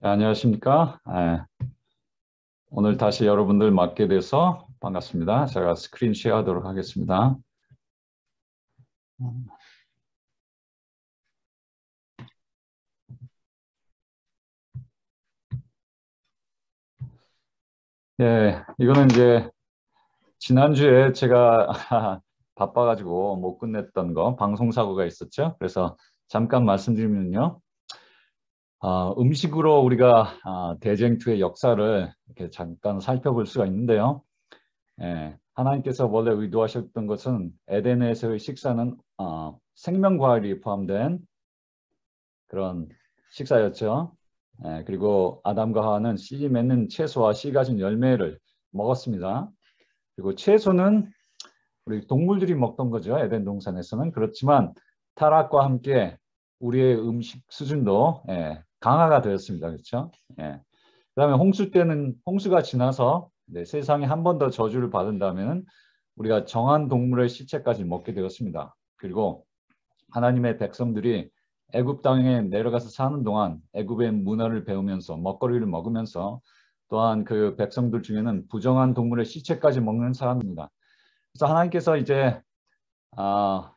네, 안녕하십니까? 오늘 다시 여러분들 맞게 돼서 반갑습니다. 제가 스크린 쉐어하도록 하겠습니다. 예, 이거는 이제 지난주에 제가 바빠가지고 못 끝냈던 거 방송사고가 있었죠. 그래서 잠깐 말씀드리면요. 음식으로 우리가 대쟁투의 역사를 이렇게 잠깐 살펴볼 수가 있는데요. 하나님께서 원래 의도하셨던 것은 에덴에서의 식사는 생명과일이 포함된 그런 식사였죠. 그리고 아담과 하와는 씨 맺는 채소와 씨 가진 열매를 먹었습니다. 그리고 채소는 우리 동물들이 먹던 거죠. 에덴 동산에서는. 그렇지만 타락과 함께 우리의 음식 수준도 강화가 되었습니다. 그렇죠? 그다음에 홍수 때는 홍수가 지나서 세상에 한 번 더 저주를 받은다면 우리가 정한 동물의 시체까지 먹게 되었습니다. 그리고 하나님의 백성들이 애굽 땅에 내려가서 사는 동안 애굽의 문화를 배우면서 먹거리를 먹으면서 또한 그 백성들 중에는 부정한 동물의 시체까지 먹는 사람입니다. 그래서 하나님께서 이제 아,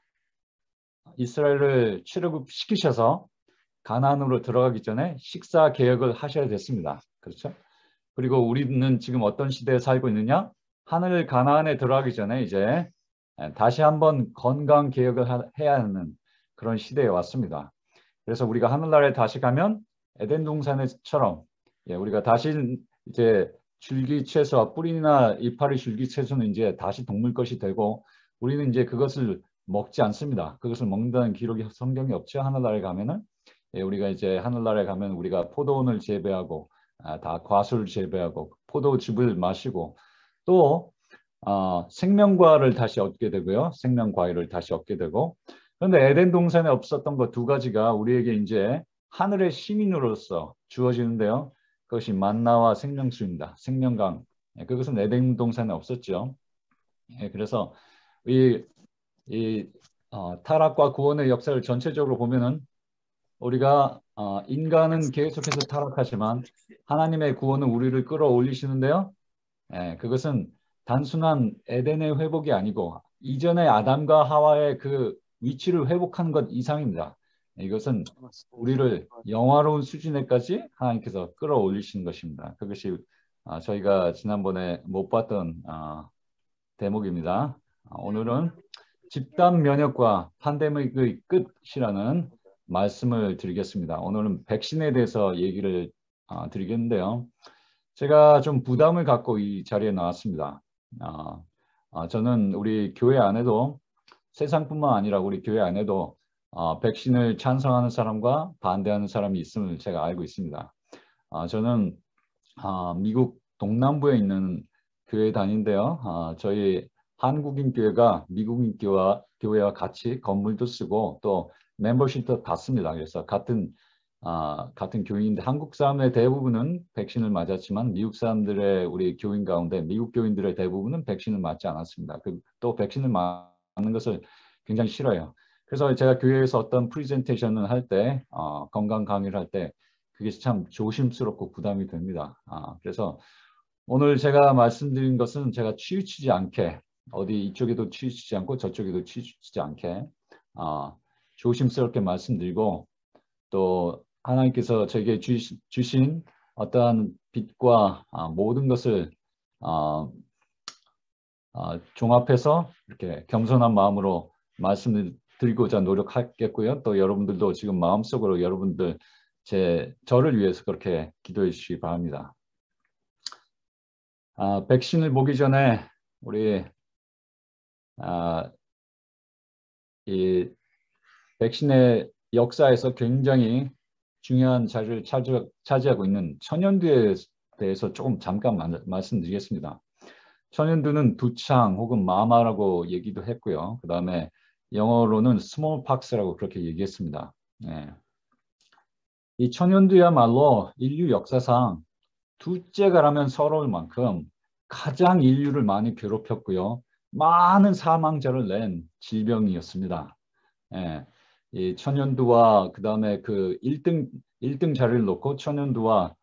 이스라엘을 출애굽시키셔서 가나안으로 들어가기 전에 식사 개혁을 하셔야 됐습니다. 그렇죠? 그리고 우리는 지금 어떤 시대에 살고 있느냐? 하늘 가나안에 들어가기 전에 이제 다시 한번 건강 개혁을 해야 하는 그런 시대에 왔습니다. 그래서 우리가 하늘나라에 다시 가면 에덴 동산처럼 우리가 다시 이제 줄기 채소와 뿌리나 이파리 줄기 채소는 이제 다시 동물 것이 되고 우리는 이제 그것을 먹지 않습니다. 그것을 먹는다는 기록이 성경에 없죠. 하늘나라에 가면은 우리가 이제 하늘나라에 가면 우리가 포도원을 재배하고 다 과수를 재배하고 포도즙을 마시고 또 생명과를 다시 얻게 되고요. 생명과일을 다시 얻게 되고 그런데 에덴 동산에 없었던 것 두 가지가 우리에게 이제 하늘의 시민으로서 주어지는데요. 그것이 만나와 생명수입니다. 생명강. 그것은 에덴 동산에 없었죠. 그래서 이, 타락과 구원의 역사를 전체적으로 보면은 우리가 인간은 계속해서 타락하지만 하나님의 구원은 우리를 끌어올리시는데요. 그것은 단순한 에덴의 회복이 아니고 이전의 아담과 하와의 그 위치를 회복하는 것 이상입니다. 이것은 우리를 영화로운 수준에까지 하나님께서 끌어올리신 것입니다. 그것이 저희가 지난번에 못 봤던 대목입니다. 오늘은 집단 면역과 팬데믹의 끝이라는 말씀을 드리겠습니다. 오늘은 백신에 대해서 얘기를 드리겠는데요. 제가 좀 부담을 갖고 이 자리에 나왔습니다. 저는 우리 교회 안에도 세상뿐만 아니라 우리 교회 안에도 백신을 찬성하는 사람과 반대하는 사람이 있음을 제가 알고 있습니다. 저는 미국 동남부에 있는 교회 다니는데요. 저희 한국인 교회가 미국인 교회와 같이 건물도 쓰고 또 멤버십도 받습니다. 그래서 같은 교인인데 한국 사람의 대부분은 백신을 맞았지만 미국 사람들의 우리 교인 가운데 미국 교인들의 대부분은 백신을 맞지 않았습니다. 또 백신을 맞는 것을 굉장히 싫어요. 그래서 제가 교회에서 어떤 프리젠테이션을 할 때, 건강 강의를 할 때 그게 참 조심스럽고 부담이 됩니다. 그래서 오늘 제가 말씀드린 것은 제가 치우치지 않게 어디 이쪽에도 치우치지 않고 저쪽에도 치우치지 않게 조심스럽게 말씀드리고 또 하나님께서 저에게 주신 어떠한 빛과 모든 것을 어, 종합해서 이렇게 겸손한 마음으로 말씀을 드리고자 노력하겠고요. 또 여러분들도 지금 마음속으로 여러분들 저를 위해서 그렇게 기도해 주시기 바랍니다. 백신을 보기 전에 우리 이 백신의 역사에서 굉장히 중요한 자리를 차지하고 있는 천연두에 대해서 조금 잠깐 말씀드리겠습니다. 천연두는 두창 혹은 마마라고 얘기도 했고요. 그 다음에 영어로는 스몰팍스라고 그렇게 얘기했습니다. 이 천연두야말로 인류 역사상 둘째가라면 서러울 만큼 가장 인류를 많이 괴롭혔고요. 많은 사망자를 낸 질병이었습니다. 이 천연두와 그 다음에 그 1등 1등 자리를 놓고 천연두와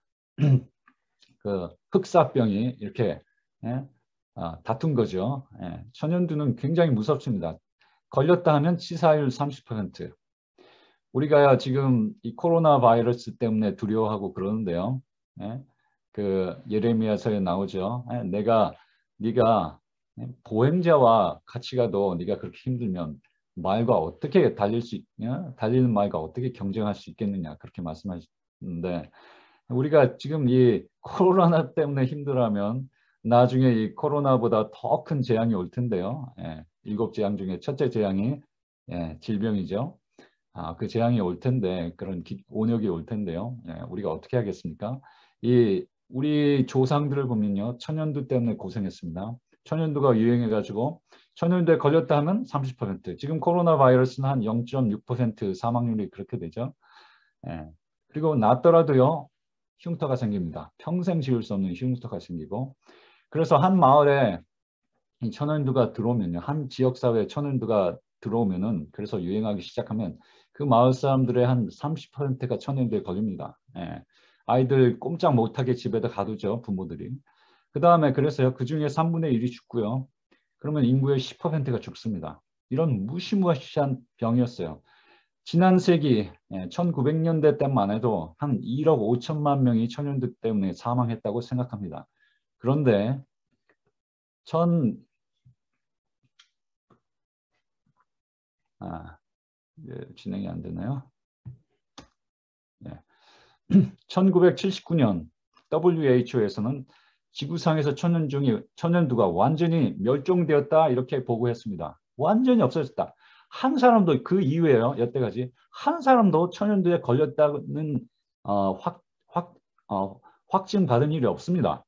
그 흑사병이 이렇게 예? 다툰 거죠. 예. 천연두는 굉장히 무섭습니다. 걸렸다 하면 치사율 30%. 우리가 지금 이 코로나 바이러스 때문에 두려워하고 그러는데요. 예? 그 예레미야서에 나오죠. 예? 네가 보행자와 같이 가도 네가 그렇게 힘들면 말과 어떻게 달리는 말과 어떻게 경쟁할 수 있겠느냐 그렇게 말씀하시는데 우리가 지금 이 코로나 때문에 힘들어하면 나중에 이 코로나보다 더 큰 재앙이 올 텐데요. 예, 7재앙 중에 첫째 재앙이 질병이죠. 그 재앙이 올 텐데 그런 온역이 올 텐데요. 우리가 어떻게 하겠습니까? 우리 조상들을 보면요. 천연두 때문에 고생했습니다. 천연두가 유행해가지고 천연두에 걸렸다 하면 30%. 지금 코로나 바이러스는 한 0.6% 사망률이 그렇게 되죠. 예. 그리고 낫더라도요. 흉터가 생깁니다. 평생 지울 수 없는 흉터가 생기고 그래서 한 마을에 이 천연두가 들어오면요. 한 지역사회에 천연두가 들어오면은 그래서 유행하기 시작하면 그 마을 사람들의 한 30%가 천연두에 걸립니다. 예. 아이들 꼼짝 못하게 집에다 가두죠. 부모들이. 그 다음에 그래서요. 그중에 3분의 1이 죽고요. 그러면 인구의 10%가 죽습니다. 이런 무시무시한 병이었어요. 지난 세기 1900년대 때만 해도 한 1억 5천만 명이 천연두 때문에 사망했다고 생각합니다. 그런데 진행이 안 되나요? 네. 1979년 WHO에서는 지구상에서 천연두가 완전히 멸종되었다 이렇게 보고했습니다. 완전히 없어졌다. 한 사람도 그 이후에요. 여태까지 한 사람도 천연두에 걸렸다는 확증받은 일이 없습니다.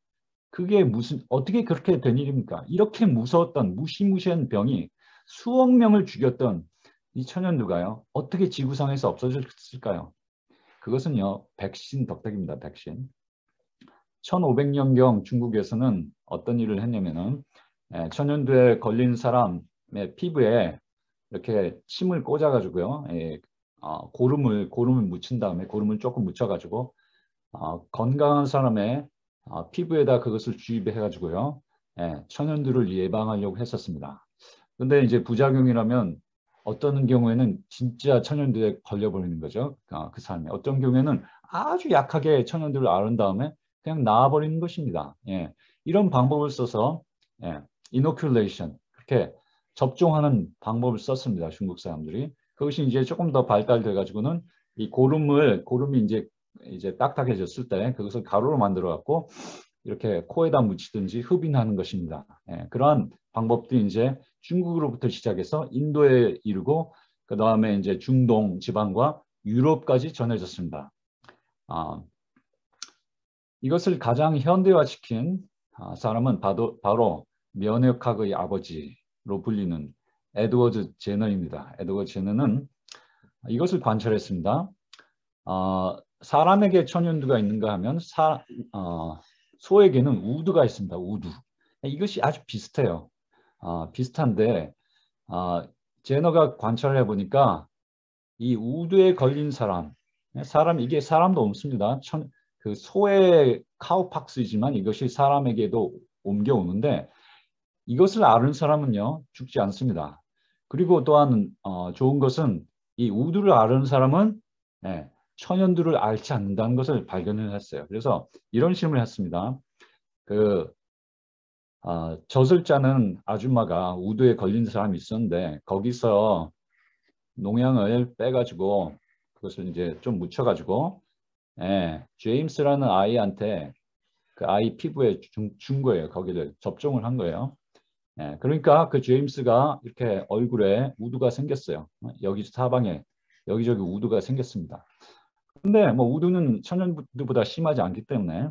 그게 어떻게 그렇게 된 일입니까? 이렇게 무서웠던 무시무시한 병이 수억 명을 죽였던 이 천연두가요. 어떻게 지구상에서 없어졌을까요? 그것은요. 백신 덕택입니다. 백신. 1500년경 중국에서는 어떤 일을 했냐면은 천연두에 걸린 사람의 피부에 이렇게 침을 꽂아가지고요. 고름을 묻힌 다음에 고름을 조금 묻혀가지고 건강한 사람의 피부에다 그것을 주입해가지고요. 천연두를 예방하려고 했었습니다. 근데 이제 부작용이라면 어떤 경우에는 진짜 천연두에 걸려버리는 거죠. 그 사람이. 어떤 경우에는 아주 약하게 천연두를 앓은 다음에 그냥 나아버리는 것입니다. 이런 방법을 써서 inoculation 그렇게 접종하는 방법을 썼습니다. 중국 사람들이. 그것이 이제 조금 더 발달돼 가지고는 이 고름이 이제 딱딱해졌을 때 그것을 가루로 만들어 갖고 이렇게 코에다 묻히든지 흡인하는 것입니다. 그러한 방법도 이제 중국으로부터 시작해서 인도에 이르고 그 다음에 이제 중동 지방과 유럽까지 전해졌습니다. 이것을 가장 현대화시킨 사람은 바로 면역학의 아버지로 불리는 에드워드 제너입니다. 에드워드 제너는 이것을 관찰했습니다. 사람에게 천연두가 있는가 하면 소에게는 우두가 있습니다. 우두. 이것이 아주 비슷해요. 비슷한데 제너가 관찰을 해보니까 이 우두에 걸린 이게 사람도 옮습니다. 그 소의 카우팍스이지만 이것이 사람에게도 옮겨오는데 이것을 앓은 사람은요 죽지 않습니다. 그리고 또한 좋은 것은 이 우두를 앓은 사람은 천연두를 앓지 않는다는 것을 발견을 했어요. 그래서 이런 실험을 했습니다. 젖을 짜는 아줌마가 우두에 걸린 사람이 있었는데 거기서 농양을 빼가지고 그것을 이제 좀 묻혀가지고 제임스라는 아이한테 그 아이 피부에 준 거예요. 거기를 접종을 한 거예요. 그러니까 그 제임스가 이렇게 얼굴에 우두가 생겼어요. 여기 사방에 여기저기 우두가 생겼습니다. 근데 뭐 우두는 천연두보다 심하지 않기 때문에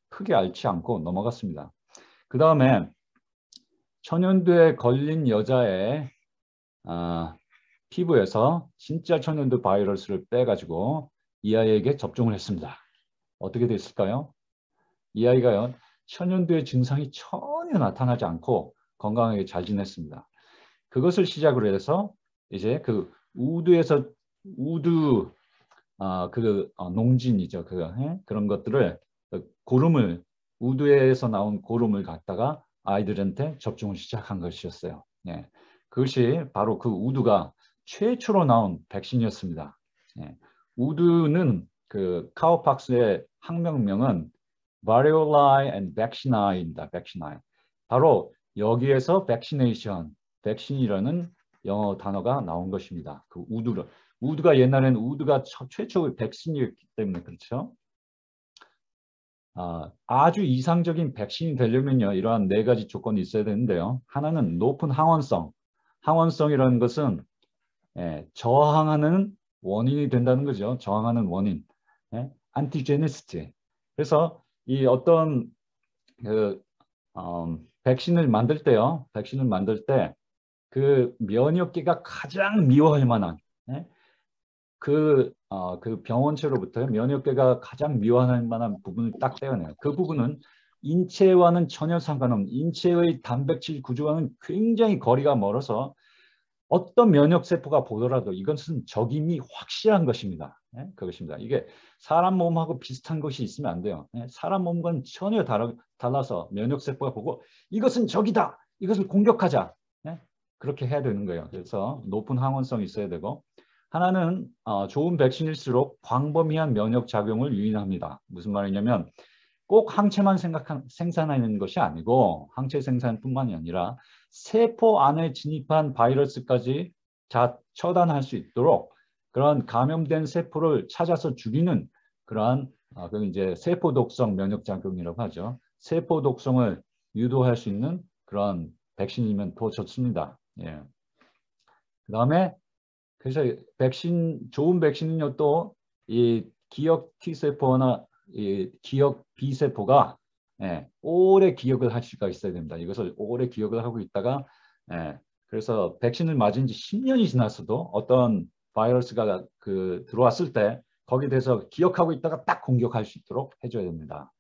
크게 앓지 않고 넘어갔습니다. 그 다음에 천연두에 걸린 여자의 피부에서 진짜 천연두 바이러스를 빼가지고 이 아이에게 접종을 했습니다. 어떻게 됐을까요? 이 아이가요 천연두의 증상이 전혀 나타나지 않고 건강하게 잘 지냈습니다. 그것을 시작으로 해서 이제 그 우두 농진이죠. 그런 것들을 고름을 우두에서 나온 고름을 갖다가 아이들한테 접종을 시작한 것이었어요. 예. 그것이 바로 그 우두가 최초로 나온 백신이었습니다. 예. 우두는 그 카우팍스의 학명명은 Variolae and Vaccinae입니다. Vaccinae. 바로 여기에서 vaccination, 백신이라는 영어 단어가 나온 것입니다. 그 우두가 옛날에는 우두가 최초 백신이었기 때문에 그렇죠. 아주 이상적인 백신이 되려면요, 이러한 네 가지 조건이 있어야 되는데요. 하나는 높은 항원성. 항원성이라는 것은 저항하는 원인이 된다는 거죠. 저항하는 원인. 안티제니시티. 그래서 이 어떤 백신을 만들 때요. 백신을 만들 때 그 면역계가 가장 미워할 만한 그 병원체로부터 면역계가 가장 미워할 만한 부분을 딱 떼어내요. 그 부분은 인체와는 전혀 상관없는 인체의 단백질 구조와는 굉장히 거리가 멀어서 어떤 면역세포가 보더라도 이것은 적임이 확실한 것입니다. 그것입니다. 이게 사람 몸하고 비슷한 것이 있으면 안 돼요. 사람 몸과는 전혀 달라서 면역세포가 보고 이것은 적이다. 이것을 공격하자. 그렇게 해야 되는 거예요. 그래서 높은 항원성이 있어야 되고 하나는 좋은 백신일수록 광범위한 면역작용을 유인합니다. 무슨 말이냐면 꼭 항체만 생산하는 것이 아니고 항체 생산뿐만이 아니라 세포 안에 진입한 바이러스까지 처단할 수 있도록 그런 감염된 세포를 찾아서 죽이는 그러한 그건 이제 세포 독성 면역 작용이라고 하죠. 세포 독성을 유도할 수 있는 그런 백신이면 더 좋습니다. 예. 그다음에 그래서 좋은 백신은요 또 이 기억 T세포나 이 기억 B세포가 오래 기억을 할 수가 있어야 됩니다. 이것을 오래 기억을 하고 있다가 그래서 백신을 맞은 지 10년이 지났어도 어떤 바이러스가 들어왔을 때 거기에 대해서 기억하고 있다가 딱 공격할 수 있도록 해줘야 됩니다.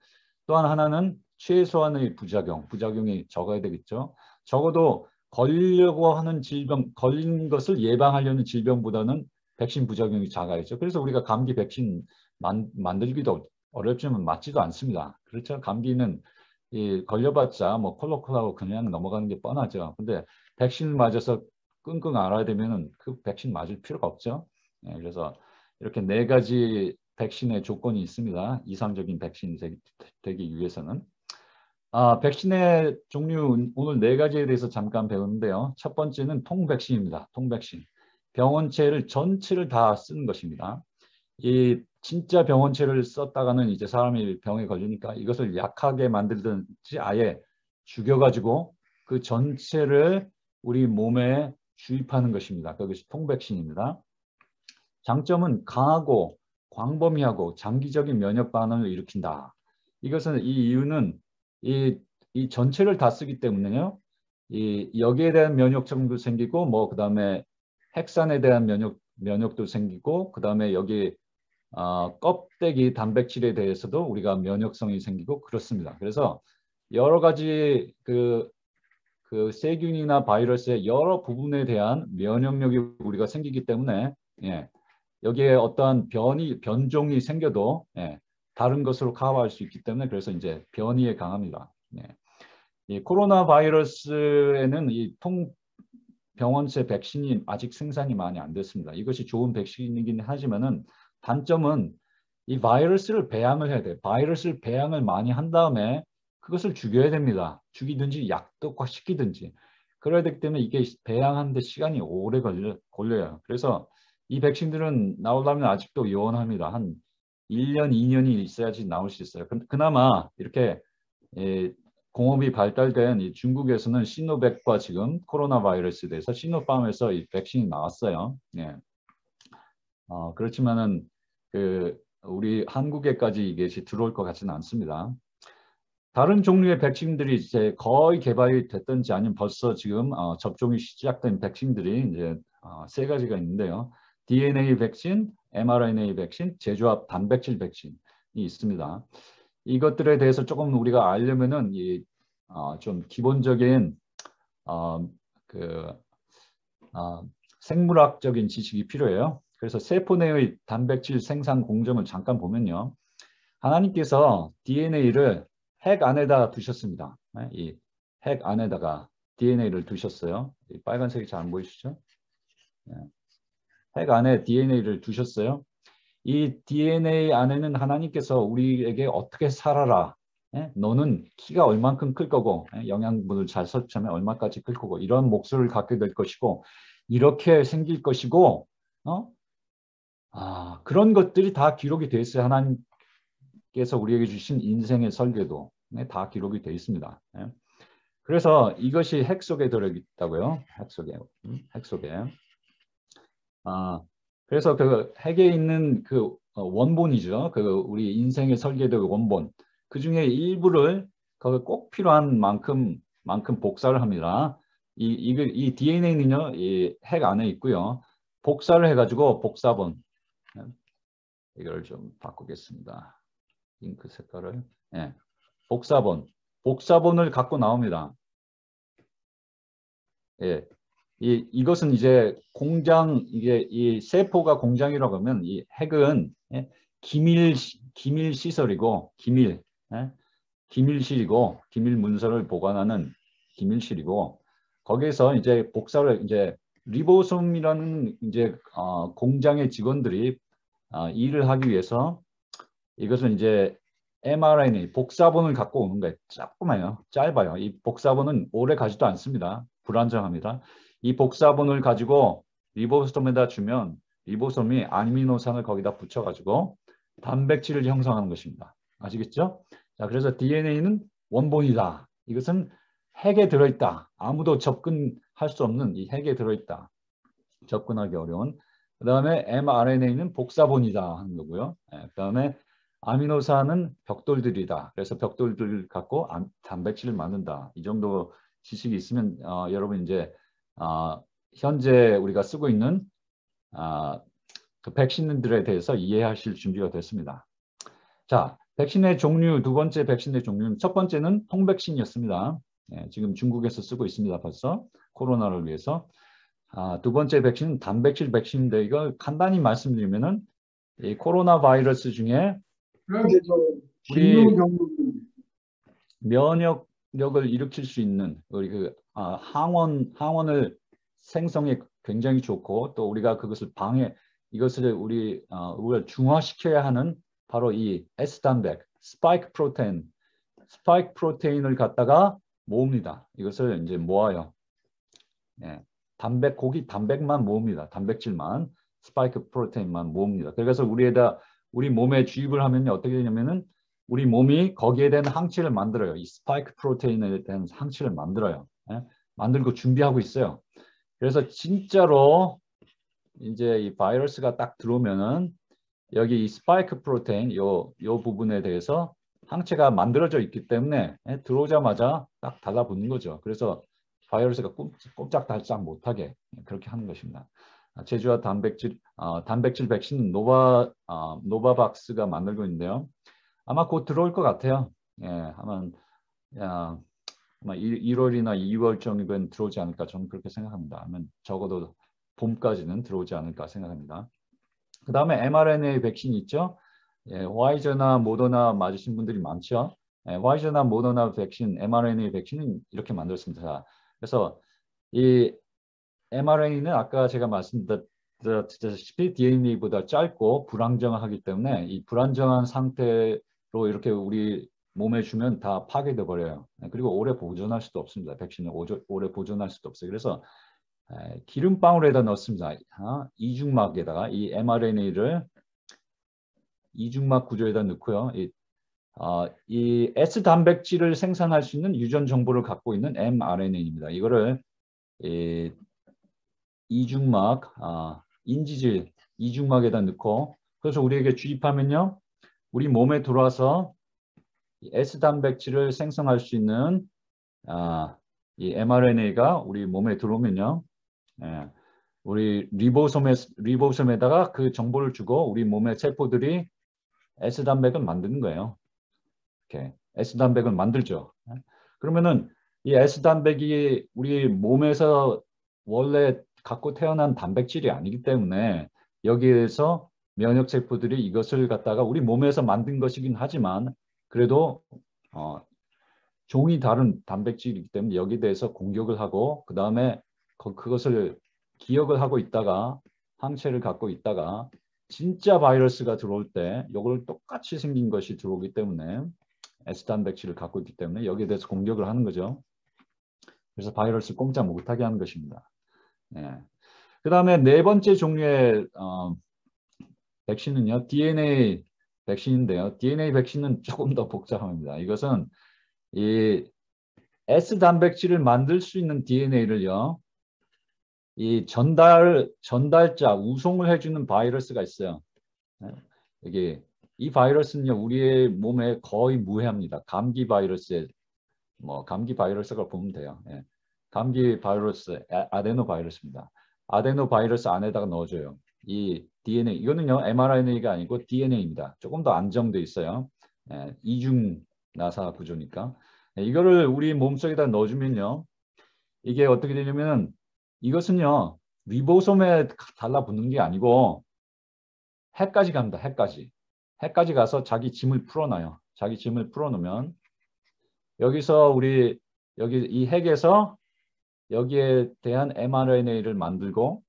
또한 하나는 최소한의 부작용이 적어야 되겠죠. 적어도 걸리려고 하는 질병, 걸린 것을 예방하려는 질병보다는 백신 부작용이 작아야죠. 그래서 우리가 감기 백신 만들기도 어렵지만 맞지도 않습니다. 그렇죠. 감기는 걸려봤자 뭐 콜록콜하고 그냥 넘어가는 게 뻔하죠. 근데 백신을 맞아서 끙끙 앓아야 되면은 그 백신 맞을 필요가 없죠. 그래서 이렇게 네 가지 백신의 조건이 있습니다. 이상적인 백신이 되기 위해서는. 백신의 종류 오늘 네 가지에 대해서 잠깐 배우는데요. 첫 번째는 통백신입니다. 통백신. 병원체를 전체를 다 쓰는 것입니다. 이 진짜 병원체를 썼다가는 이제 사람이 병에 걸리니까 이것을 약하게 만들든지 아예 죽여가지고 그 전체를 우리 몸에 주입하는 것입니다. 그것이 통백신입니다. 장점은 강하고 광범위하고 장기적인 면역 반응을 일으킨다. 이것은 이 이유는 이 전체를 다 쓰기 때문에요. 여기에 대한 면역성도 생기고 뭐 그다음에 핵산에 대한 면역도 생기고 그다음에 여기 껍데기 단백질에 대해서도 우리가 면역성이 생기고 그렇습니다. 그래서 여러 가지 그 세균이나 바이러스의 여러 부분에 대한 면역력이 우리가 생기기 때문에 여기에 어떠한 변종이 생겨도 다른 것으로 커버할 수 있기 때문에 그래서 이제 변이에 강합니다. 이 코로나 바이러스에는 이 병원체 백신이 아직 생산이 많이 안 됐습니다. 이것이 좋은 백신이긴 하지만은 단점은 이 바이러스를 배양을 해야 돼요. 바이러스를 배양을 많이 한 다음에 그것을 죽여야 됩니다. 죽이든지 약독화시키든지. 그래야 되기 때문에 이게 배양하는데 시간이 오래 걸려요. 그래서 이 백신들은 나오려면 아직도 요원합니다. 한 1년, 2년이 있어야지 나올 수 있어요. 그나마 이렇게 공업이 발달된 이 중국에서는 시노백과 지금 코로나 바이러스에 대해서 시노팜에서 이 백신이 나왔어요. 그렇지만은 우리 한국에까지 이것이 들어올 것 같지는 않습니다. 다른 종류의 백신들이 이제 거의 개발이 됐든지 아니면 벌써 지금 접종이 시작된 백신들이 이제 세 가지가 있는데요. DNA 백신, mRNA 백신, 제조합 단백질 백신이 있습니다. 이것들에 대해서 조금 우리가 알려면은 좀 기본적인 생물학적인 지식이 필요해요. 그래서 세포 내의 단백질 생산 공정을 잠깐 보면요. 하나님께서 DNA를 핵 안에다 두셨습니다. 이 핵 안에다가 DNA를 두셨어요. 이 빨간색이 잘 안 보이시죠? 핵 안에 DNA를 두셨어요. 이 DNA 안에는 하나님께서 우리에게 어떻게 살아라. 너는 키가 얼만큼 클 거고 영양분을 잘 섭취하면 얼마까지 클 거고 이런 목소리를 갖게 될 것이고 이렇게 생길 것이고 그런 것들이 다 기록이 되어 있어요. 하나님께서 우리에게 주신 인생의 설계도 다 기록이 되어 있습니다. 그래서 이것이 핵 속에 들어있다고요. 핵 속에. 핵 속에. 그래서 그 핵에 있는 그 원본이죠. 그 우리 인생의 설계도의 원본. 그 중에 일부를 거기 꼭 필요한 만큼 복사를 합니다. 이 DNA는요, 이 핵 안에 있고요. 복사를 해가지고 복사본. 이걸 좀 바꾸겠습니다. 잉크 색깔을. 예. 복사본을 갖고 나옵니다. 예. 이것은 이제 공장, 이게 이 세포가 공장이라고 하면 이 핵은 기밀 시설이고, 기밀실이고, 기밀 문서를 보관하는 기밀실이고, 거기에서 이제 복사를 이제 리보솜이라는 이제 공장의 직원들이 일을 하기 위해서 이것은 이제 mRNA 복사본을 갖고 오는 거예요. 조그마요, 짧아요. 이 복사본은 오래 가지도 않습니다. 불안정합니다. 이 복사본을 가지고 리보솜에다 주면 리보솜이 아미노산을 거기다 붙여가지고 단백질을 형성하는 것입니다. 아시겠죠? 자, 그래서 DNA는 원본이다. 이것은 핵에 들어있다. 아무도 접근할 수 없는 이 핵에 들어있다. 접근하기 어려운. 그 다음에 mRNA는 복사본이다 하는 거고요. 그 다음에 아미노산은 벽돌들이다. 그래서 벽돌들을 갖고 단백질을 만든다. 이 정도 지식이 있으면 여러분 이제 현재 우리가 쓰고 있는 그 백신들에 대해서 이해하실 준비가 됐습니다. 자, 백신의 종류, 두 번째 백신의 종류는 첫 번째는 통백신이었습니다. 지금 중국에서 쓰고 있습니다. 벌써 코로나를 위해서. 두 번째 백신은 단백질 백신인데 이걸 간단히 말씀드리면은 이 코로나 바이러스 중에 우리 면역력을 일으킬 수 있는 우리 그 항원을 생성에 굉장히 좋고 또 우리가 그것을 이것을 우리가 중화시켜야 하는 바로 이 S단백, 스파이크 프로테인을 갖다가 모읍니다. 이것을 이제 모아요. 고기 단백만 모읍니다. 단백질만, 스파이크 프로테인만 모읍니다. 그래서 우리 몸에 주입을 하면 어떻게 되냐면은 우리 몸이 거기에 대한 항체를 만들어요. 이 스파이크 프로테인에 대한 항체를 만들어요. 만들고 준비하고 있어요. 그래서 진짜로 이제 이 바이러스가 딱 들어오면은 여기 이 스파이크 프로테인 요 부분에 대해서 항체가 만들어져 있기 때문에 들어오자마자 딱 달라붙는 거죠. 그래서 바이러스가 꼼짝달싹 못하게 그렇게 하는 것입니다. 제주와 단백질 백신은 노바박스가 만들고 있는데요. 아마 곧 들어올 것 같아요. 아마 1월이나 2월 정도는 들어오지 않을까 저는 그렇게 생각합니다. 아마 적어도 봄까지는 들어오지 않을까 생각합니다. 그 다음에 mRNA 백신이 있죠. 화이저나 모더나 맞으신 분들이 많죠. 화이저나 모더나 백신, mRNA 백신은 이렇게 만들었습니다. 그래서 이 mRNA는 아까 제가 말씀드렸다시피 DNA보다 짧고 불안정하기 때문에 이 불안정한 상태로 이렇게 우리 몸에 주면 다 파괴돼 버려요. 그리고 오래 보존할 수도 없습니다. 백신을 오래 보존할 수도 없어요. 그래서 기름방울에다 넣습니다. 이중막에다가 이 mRNA를 이중막 구조에다 넣고요. 이 S 단백질을 생산할 수 있는 유전 정보를 갖고 있는 mRNA입니다. 이거를 이중막, 인지질 이중막에다 넣고 그래서 우리에게 주입하면요. 우리 몸에 들어와서 S 단백질을 생성할 수 있는 이 mRNA가 우리 몸에 들어오면요. 우리 리보솜에다가 그 정보를 주고 우리 몸의 세포들이 S단백을 만드는 거예요. 이렇게 S단백을 만들죠. 그러면은 이 S단백이 우리 몸에서 원래 갖고 태어난 단백질이 아니기 때문에 여기에서 면역 세포들이 이것을 갖다가 우리 몸에서 만든 것이긴 하지만 그래도 종이 다른 단백질이기 때문에 여기에 대해서 공격을 하고 그 다음에 그것을 기억을 하고 있다가 항체를 갖고 있다가 진짜 바이러스가 들어올 때 이걸 똑같이 생긴 것이 들어오기 때문에 S 단백질을 갖고 있기 때문에 여기에 대해서 공격을 하는 거죠. 그래서 바이러스 꼼짝 못하게 하는 것입니다. 예. 그 다음에 네 번째 종류의 백신은요. DNA 백신인데요. DNA 백신은 조금 더 복잡합니다. 이것은 이 S 단백질을 만들 수 있는 DNA를요. 이 전달자, 우송을 해주는 바이러스가 있어요. 여기 이 바이러스는요. 우리의 몸에 거의 무해합니다. 감기 바이러스에 감기 바이러스가 보면 돼요. 예. 감기 바이러스, 아데노 바이러스입니다. 아데노 바이러스 안에다가 넣어줘요. 이 DNA, 이거는요, mRNA가 아니고 DNA입니다. 조금 더 안정돼 있어요. 예, 이중 나사 구조니까. 예, 이거를 우리 몸속에다 넣어주면요, 이게 어떻게 되냐면, 이것은요, 리보솜에 달라붙는 게 아니고, 해까지 갑니다. 해까지. 해까지 가서 자기 짐을 풀어놔요. 자기 짐을 풀어놓으면, 여기서 여기 이 핵에서 여기에 대한 mRNA를 만들고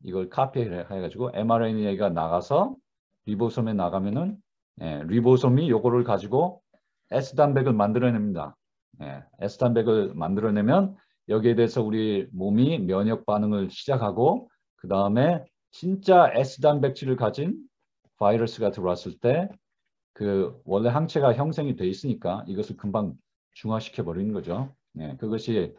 이걸 카피해가지고 mRNA가 나가서 리보솜에 나가면은 리보솜이 요거를 가지고 S단백을 만들어냅니다. S단백을 만들어내면 여기에 대해서 우리 몸이 면역 반응을 시작하고 그 다음에 진짜 S단백질을 가진 바이러스가 들어왔을 때 그 원래 항체가 형성이 돼 있으니까 이것을 금방 중화시켜 버리는 거죠. 그것이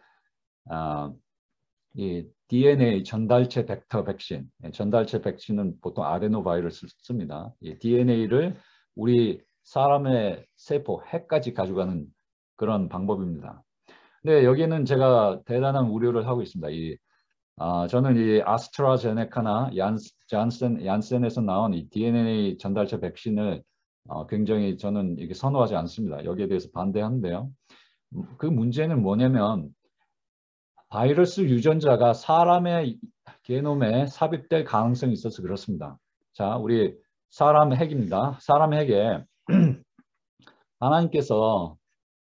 이 DNA 전달체 벡터 백신, 전달체 백신은 보통 아데노 바이러스를 씁니다. 이 DNA를 우리 사람의 세포, 핵까지 가져가는 그런 방법입니다. 근데 여기는 제가 대단한 우려를 하고 있습니다. 저는 이 아스트라제네카나 얀센에서 나온 이 DNA 전달체 백신을 굉장히 저는 이게 선호하지 않습니다. 여기에 대해서 반대하는데요. 그 문제는 뭐냐면 바이러스 유전자가 사람의 게놈에 삽입될 가능성이 있어서 그렇습니다. 자, 우리 사람 핵입니다. 사람 핵에 하나님께서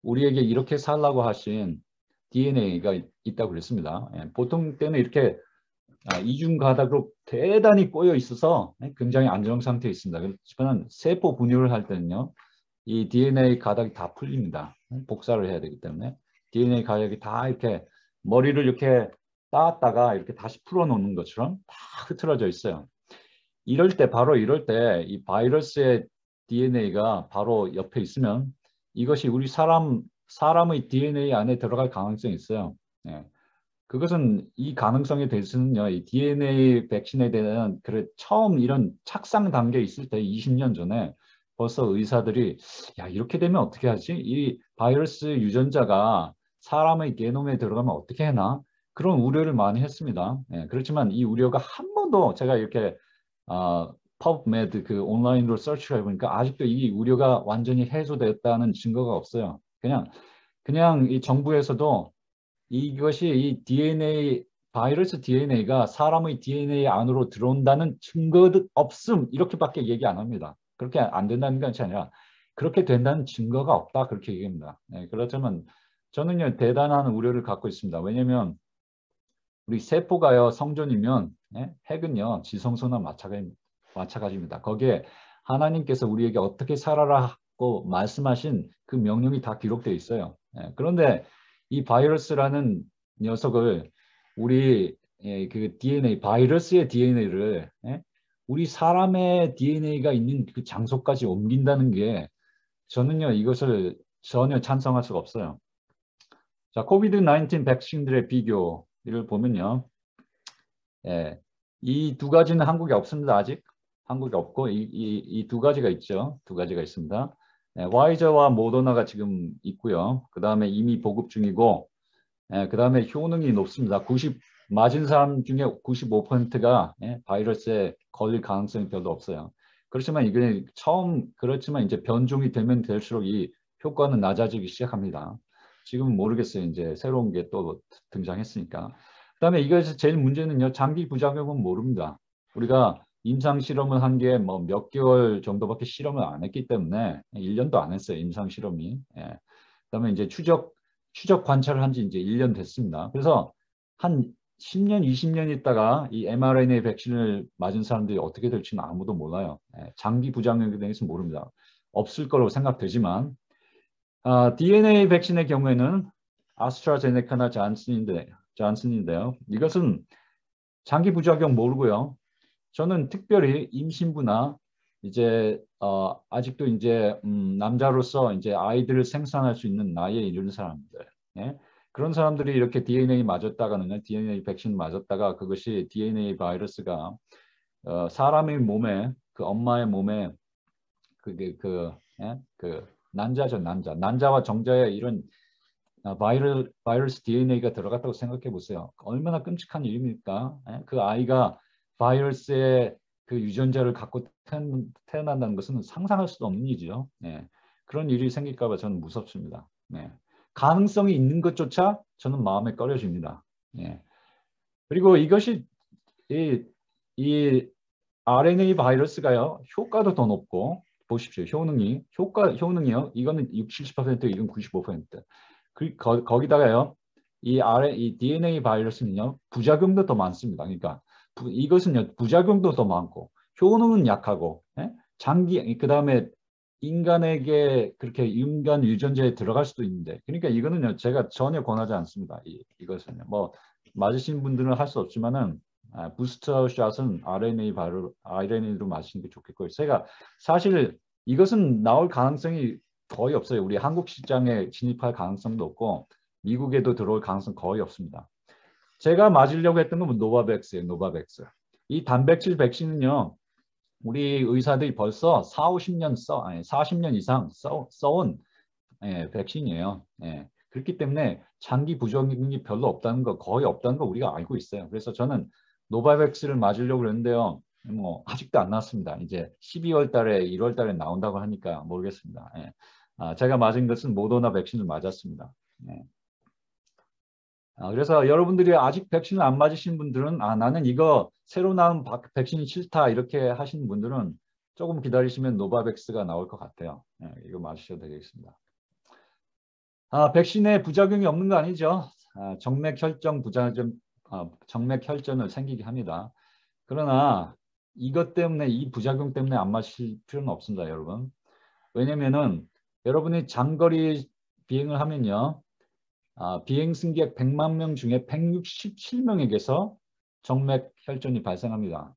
우리에게 이렇게 살라고 하신 DNA가 있다고 그랬습니다. 보통 때는 이렇게 이중 가닥으로 대단히 꼬여 있어서 굉장히 안정 상태에 있습니다. 그렇지만 세포 분열을 할 때는요, 이 DNA 가닥이 다 풀립니다. 복사를 해야 되기 때문에 DNA 가닥이 다 이렇게 머리를 이렇게 따았다가 이렇게 다시 풀어놓는 것처럼 다 흐트러져 있어요. 바로 이럴 때 이 바이러스의 DNA가 바로 옆에 있으면 이것이 우리 사람의 DNA 안에 들어갈 가능성이 있어요. 그것은 이 가능성에 대해서는요, 이 DNA 백신에 대한 처음 이런 착상 단계에 있을 때 20년 전에 벌써 의사들이 이렇게 되면 어떻게 하지? 이 바이러스 유전자가 사람의 게놈에 들어가면 어떻게 해나? 그런 우려를 많이 했습니다. 그렇지만 이 우려가 한 번도 제가 이렇게 PubMed 그 온라인으로 서치를 해보니까 아직도 이 우려가 완전히 해소됐다는 증거가 없어요. 그냥 이 정부에서도 이것이 이 DNA 바이러스 DNA가 사람의 DNA 안으로 들어온다는 증거 없음 이렇게밖에 얘기 안 합니다. 그렇게 안 된다는 것이 아니라 그렇게 된다는 증거가 없다 그렇게 얘기합니다. 그렇지만 저는요 대단한 우려를 갖고 있습니다. 왜냐하면 우리 세포가요 성전이면 핵은요 지성소나 마찬가지입니다. 거기에 하나님께서 우리에게 어떻게 살아라고 말씀하신 그 명령이 다 기록되어 있어요. 그런데 이 바이러스라는 녀석을 우리 그 DNA 바이러스의 DNA를 우리 사람의 DNA가 있는 그 장소까지 옮긴다는 게 저는요 이것을 전혀 찬성할 수가 없어요. 자, 코비드-19 백신들의 비교를 보면요. 이 두 가지는 한국에 없습니다. 아직 한국에 없고 이 두 가지가 있죠. 두 가지가 있습니다. 화이저와 모더나가 지금 있고요. 그 다음에 이미 보급 중이고 그 다음에 효능이 높습니다. 맞은 사람 중에 95%가 바이러스에 걸릴 가능성이 별로 없어요. 그렇지만 그렇지만 이제 변종이 되면 될수록 이 효과는 낮아지기 시작합니다. 지금은 모르겠어요. 이제 새로운 게 또 등장했으니까. 그다음에 이것이 제일 문제는요. 장기 부작용은 모릅니다. 우리가 임상 실험을 한 게 뭐 몇 개월 정도밖에 실험을 안 했기 때문에 1년도 안 했어요. 임상 실험이. 예. 그다음에 이제 추적 관찰을 한 지 이제 1년 됐습니다. 그래서 한 10년, 20년 있다가 이 mRNA 백신을 맞은 사람들이 어떻게 될지는 아무도 몰라요. 예. 장기 부작용에 대해서 모릅니다. 없을 거라고 생각되지만 DNA 백신의 경우에는 아스트라제네카나 잔슨인데요. 이것은 장기 부작용 모르고요. 저는 특별히 임신부나 이제 아직도 이제 남자로서 이제 아이들을 생산할 수 있는 나이에 이른 사람들, 예? 그런 사람들이 이렇게 DNA 맞았다가는 DNA 백신 맞았다가 그것이 DNA 바이러스가 사람의 몸에 그 엄마의 몸에 그게 그 난자죠, 난자와 정자의 이런 바이러스 DNA가 들어갔다고 생각해 보세요. 얼마나 끔찍한 일입니까? 예? 그 아이가 바이러스의 그 유전자를 갖고 태어난다는 것은 상상할 수도 없는 일이죠. 예. 그런 일이 생길까 봐 저는 무섭습니다. 예. 가능성이 있는 것조차 저는 마음에 꺼려집니다. 예. 그리고 이것이 이 RNA 바이러스가요. 효과도 더 높고 보십시오. 효능이요. 이거는 60, 70%, 이건 95%. 거기다가요. 이 DNA 바이러스는요. 부작용도 더 많습니다. 그러니까 이것은요. 부작용도 더 많고 효능은 약하고 그다음에 인간에게 그렇게 인간 유전자에 들어갈 수도 있는데 그러니까 이거는요. 제가 전혀 권하지 않습니다. 이것은요. 뭐 맞으신 분들은 할 수 없지만은 부스터 샷은 RNA로 맞으시는 게 좋겠고요. 제가 사실 이것은 나올 가능성이 거의 없어요. 우리 한국 시장에 진입할 가능성도 없고 미국에도 들어올 가능성 거의 없습니다. 제가 맞으려고 했던 건 노바백스예요. 노바백스. 이 단백질 백신은요. 우리 의사들이 벌써 40년 이상 써온 백신이에요. 예. 그렇기 때문에 장기 부작용이 별로 없다는 거, 거의 없다는 거 우리가 알고 있어요. 그래서 저는 노바백스를 맞으려고 그랬는데요. 뭐 아직도 안 나왔습니다. 이제 12월 달에 1월 달에 나온다고 하니까 모르겠습니다. 예. 제가 맞은 것은 모더나 백신을 맞았습니다. 예. 그래서 여러분들이 아직 백신을 안 맞으신 분들은 나는 이거 새로 나온 백신이 싫다 이렇게 하시는 분들은 조금 기다리시면 노바백스가 나올 것 같아요. 예, 이거 맞으셔도 되겠습니다. 백신에 부작용이 없는 거 아니죠? 정맥 혈전을 생기게 합니다. 그러나 이것 때문에 이 부작용 때문에 안 마실 필요는 없습니다, 여러분. 왜냐면은 여러분이 장거리 비행을 하면요. 비행 승객 100만 명 중에 167명에게서 정맥 혈전이 발생합니다.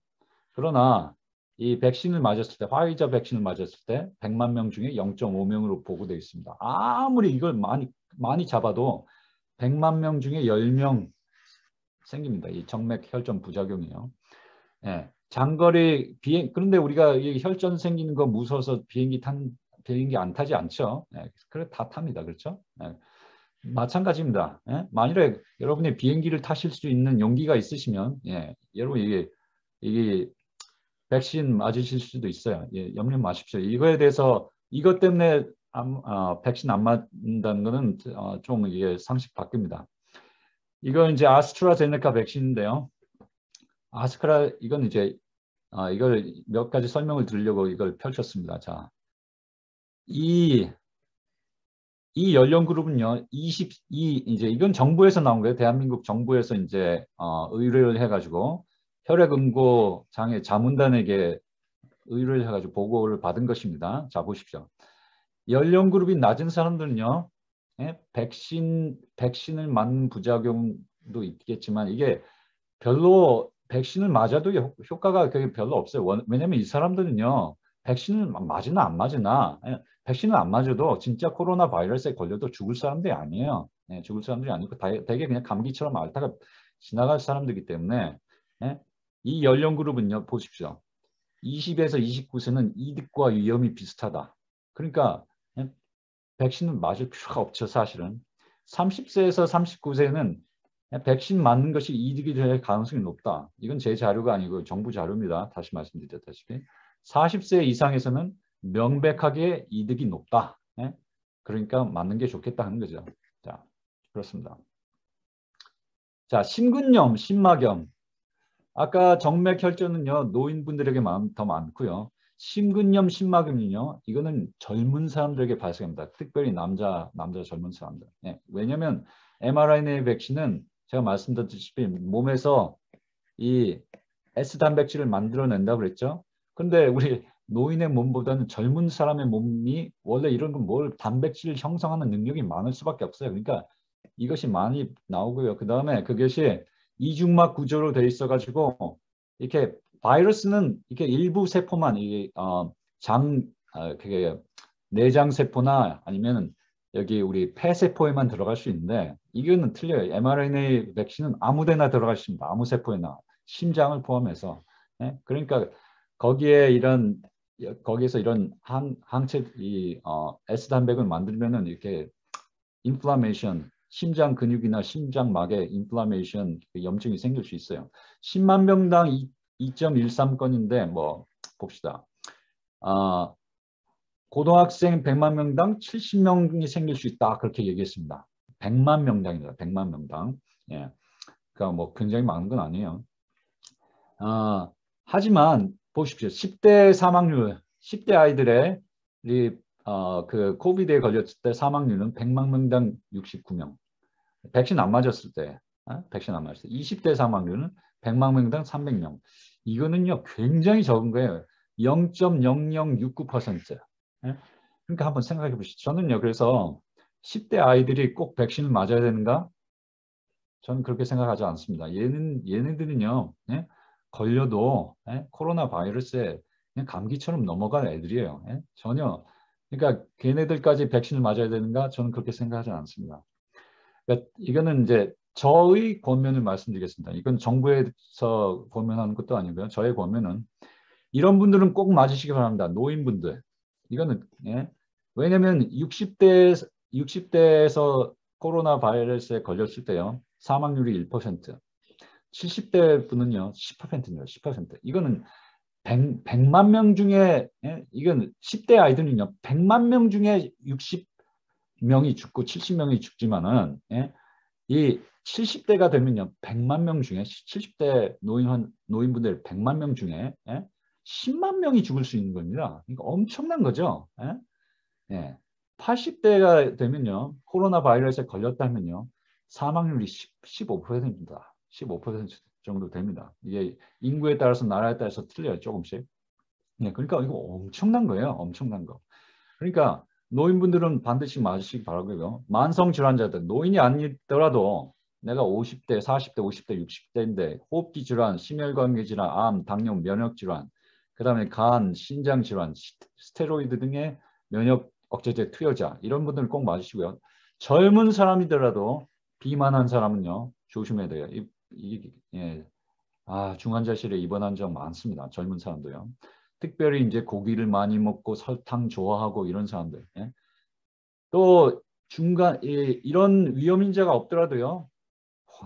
그러나 이 백신을 맞았을 때, 화이자 백신을 맞았을 때 100만 명 중에 0.5명으로 보고되어 있습니다. 아무리 이걸 많이 잡아도 100만 명 중에 10명 생깁니다. 이 정맥 혈전 부작용이요. 예, 장거리 그런데 우리가 이 혈전 생기는 거 무서워서 비행기 안 타지 않죠. 예, 그래 다 탑니다. 그렇죠? 예, 마찬가지입니다. 예? 만일에 여러분이 비행기를 타실 수 있는 용기가 있으시면, 여러분 이게 백신 맞으실 수도 있어요. 예, 염려 마십시오. 이거에 대해서 이것 때문에 백신 안 맞는다는 거는 좀 이게 상식 바뀝니다. 이거 이제 아스트라제네카 백신인데요. 이건 이제 이걸 몇 가지 설명을 드리려고 이걸 펼쳤습니다. 자, 이 연령 그룹은요, 이제 이건 정부에서 나온 거예요. 대한민국 정부에서 이제 의뢰를 해가지고 혈액응고 장애 자문단에게 의뢰를 해가지고 보고를 받은 것입니다. 자, 보십시오. 연령 그룹이 낮은 사람들은요, 백신을 맞는 부작용도 있겠지만 이게 별로 백신을 맞아도 효과가 별로 없어요. 왜냐면 이 사람들은요, 백신을 맞으나 안 맞으나 백신을 안 맞아도 진짜 코로나 바이러스에 걸려도 죽을 사람들이 아니에요. 죽을 사람들이 아니고 되게 그냥 감기처럼 앓다가 지나갈 사람들이기 때문에 이 연령 그룹은요, 보십시오. 20에서 29세는 이득과 위험이 비슷하다. 그러니까 백신을 맞을 필요가 없죠, 사실은. 30세에서 39세는 백신 맞는 것이 이득이 될 가능성이 높다. 이건 제 자료가 아니고 정부 자료입니다. 다시 말씀드렸다시피. 40세 이상에서는 명백하게 이득이 높다. 그러니까 맞는 게 좋겠다 하는 거죠. 자, 그렇습니다. 자, 심근염, 심막염. 아까 정맥혈전은요 노인분들에게 더 많고요. 심근염, 심막염은요 이거는 젊은 사람들에게 발생합니다. 특별히 남자 젊은 사람들. 예, 왜냐하면 mRNA 백신은 제가 말씀드렸다시피 몸에서 이 S 단백질을 만들어낸다고 그랬죠. 근데 우리 노인의 몸보다는 젊은 사람의 몸이 원래 이런 건 뭘 단백질을 형성하는 능력이 많을 수밖에 없어요. 그러니까 이것이 많이 나오고요. 그 다음에 그것이 이중막 구조로 돼 있어가지고 이렇게 바이러스는 이렇게 일부 세포만 이게 그게 내장 세포나 아니면 여기 우리 폐 세포에만 들어갈 수 있는데 이거는 틀려요. mRNA 백신은 아무데나 들어갈 수 있습니다. 아무 세포에나 심장을 포함해서. 예? 그러니까 거기에서 이런 항체 S 단백을 만들면은 이렇게 인플라메이션 심장 근육이나 심장막에 인플라메이션 염증이 생길 수 있어요. 10만 명당 2.13건인데 뭐 봅시다. 고등학생 100만 명당 70명이 생길 수 있다 그렇게 얘기했습니다. 100만 명당입니다. 100만 명당. 예. 그러니까 뭐 굉장히 많은 건 아니에요. 하지만 보십시오. 10대 사망률, 10대 아이들의 그 코비드에 걸렸을 때 사망률은 100만 명당 69명. 백신 안 맞았을 때, 백신 안 맞았을 때 20대 사망률은 100만 명당 300명. 이거는요 굉장히 적은 거예요. 0.0069%. 예? 그러니까 한번 생각해 보시죠. 저는요 그래서 10대 아이들이 꼭 백신을 맞아야 되는가? 저는 그렇게 생각하지 않습니다. 얘네들은요 예? 걸려도 예? 코로나 바이러스에 그냥 감기처럼 넘어갈 애들이에요. 예? 전혀. 그러니까 걔네들까지 백신을 맞아야 되는가? 저는 그렇게 생각하지 않습니다. 그러니까 이거는 이제 저의 권면을 말씀드리겠습니다. 이건 정부에서 권면하는 것도 아니고요. 저의 권면은 이런 분들은 꼭 맞으시기 바랍니다. 노인분들. 이거는 예? 왜냐하면 60대에서 코로나 바이러스에 걸렸을 때요. 사망률이 1%. 70대 분은요. 10%입니다. 10%. 이거는 100만 명 중에 예? 이건 10대 아이들은요. 100만 명 중에 60명이 죽고 70명이 죽지만은 예? 이 70대가 되면요. 100만 명 중에 70대 노인분들 100만 명 중에 예? 10만 명이 죽을 수 있는 겁니다. 그러니까 엄청난 거죠. 예? 예. 80대가 되면요. 코로나 바이러스에 걸렸다면요. 사망률이 15%입니다. 15% 정도 됩니다. 이게 인구에 따라서 나라에 따라서 틀려요. 조금씩. 예, 그러니까 이거 엄청난 거예요. 엄청난 거. 그러니까 노인분들은 반드시 맞으시기 바라고요. 만성 질환자들, 노인이 아니더라도 내가 50대, 40대, 50대, 60대인데 호흡기 질환, 심혈관계 질환, 암, 당뇨, 면역 질환, 그다음에 간, 신장 질환, 스테로이드 등의 면역 억제제 투여자 이런 분들은 꼭 맞으시고요. 젊은 사람이더라도 비만한 사람은요 조심해야 돼요. 예. 중환자실에 입원한 적 많습니다. 젊은 사람도요. 특별히 이제 고기를 많이 먹고 설탕 좋아하고 이런 사람들. 예? 또 이런 위험인자가 없더라도요.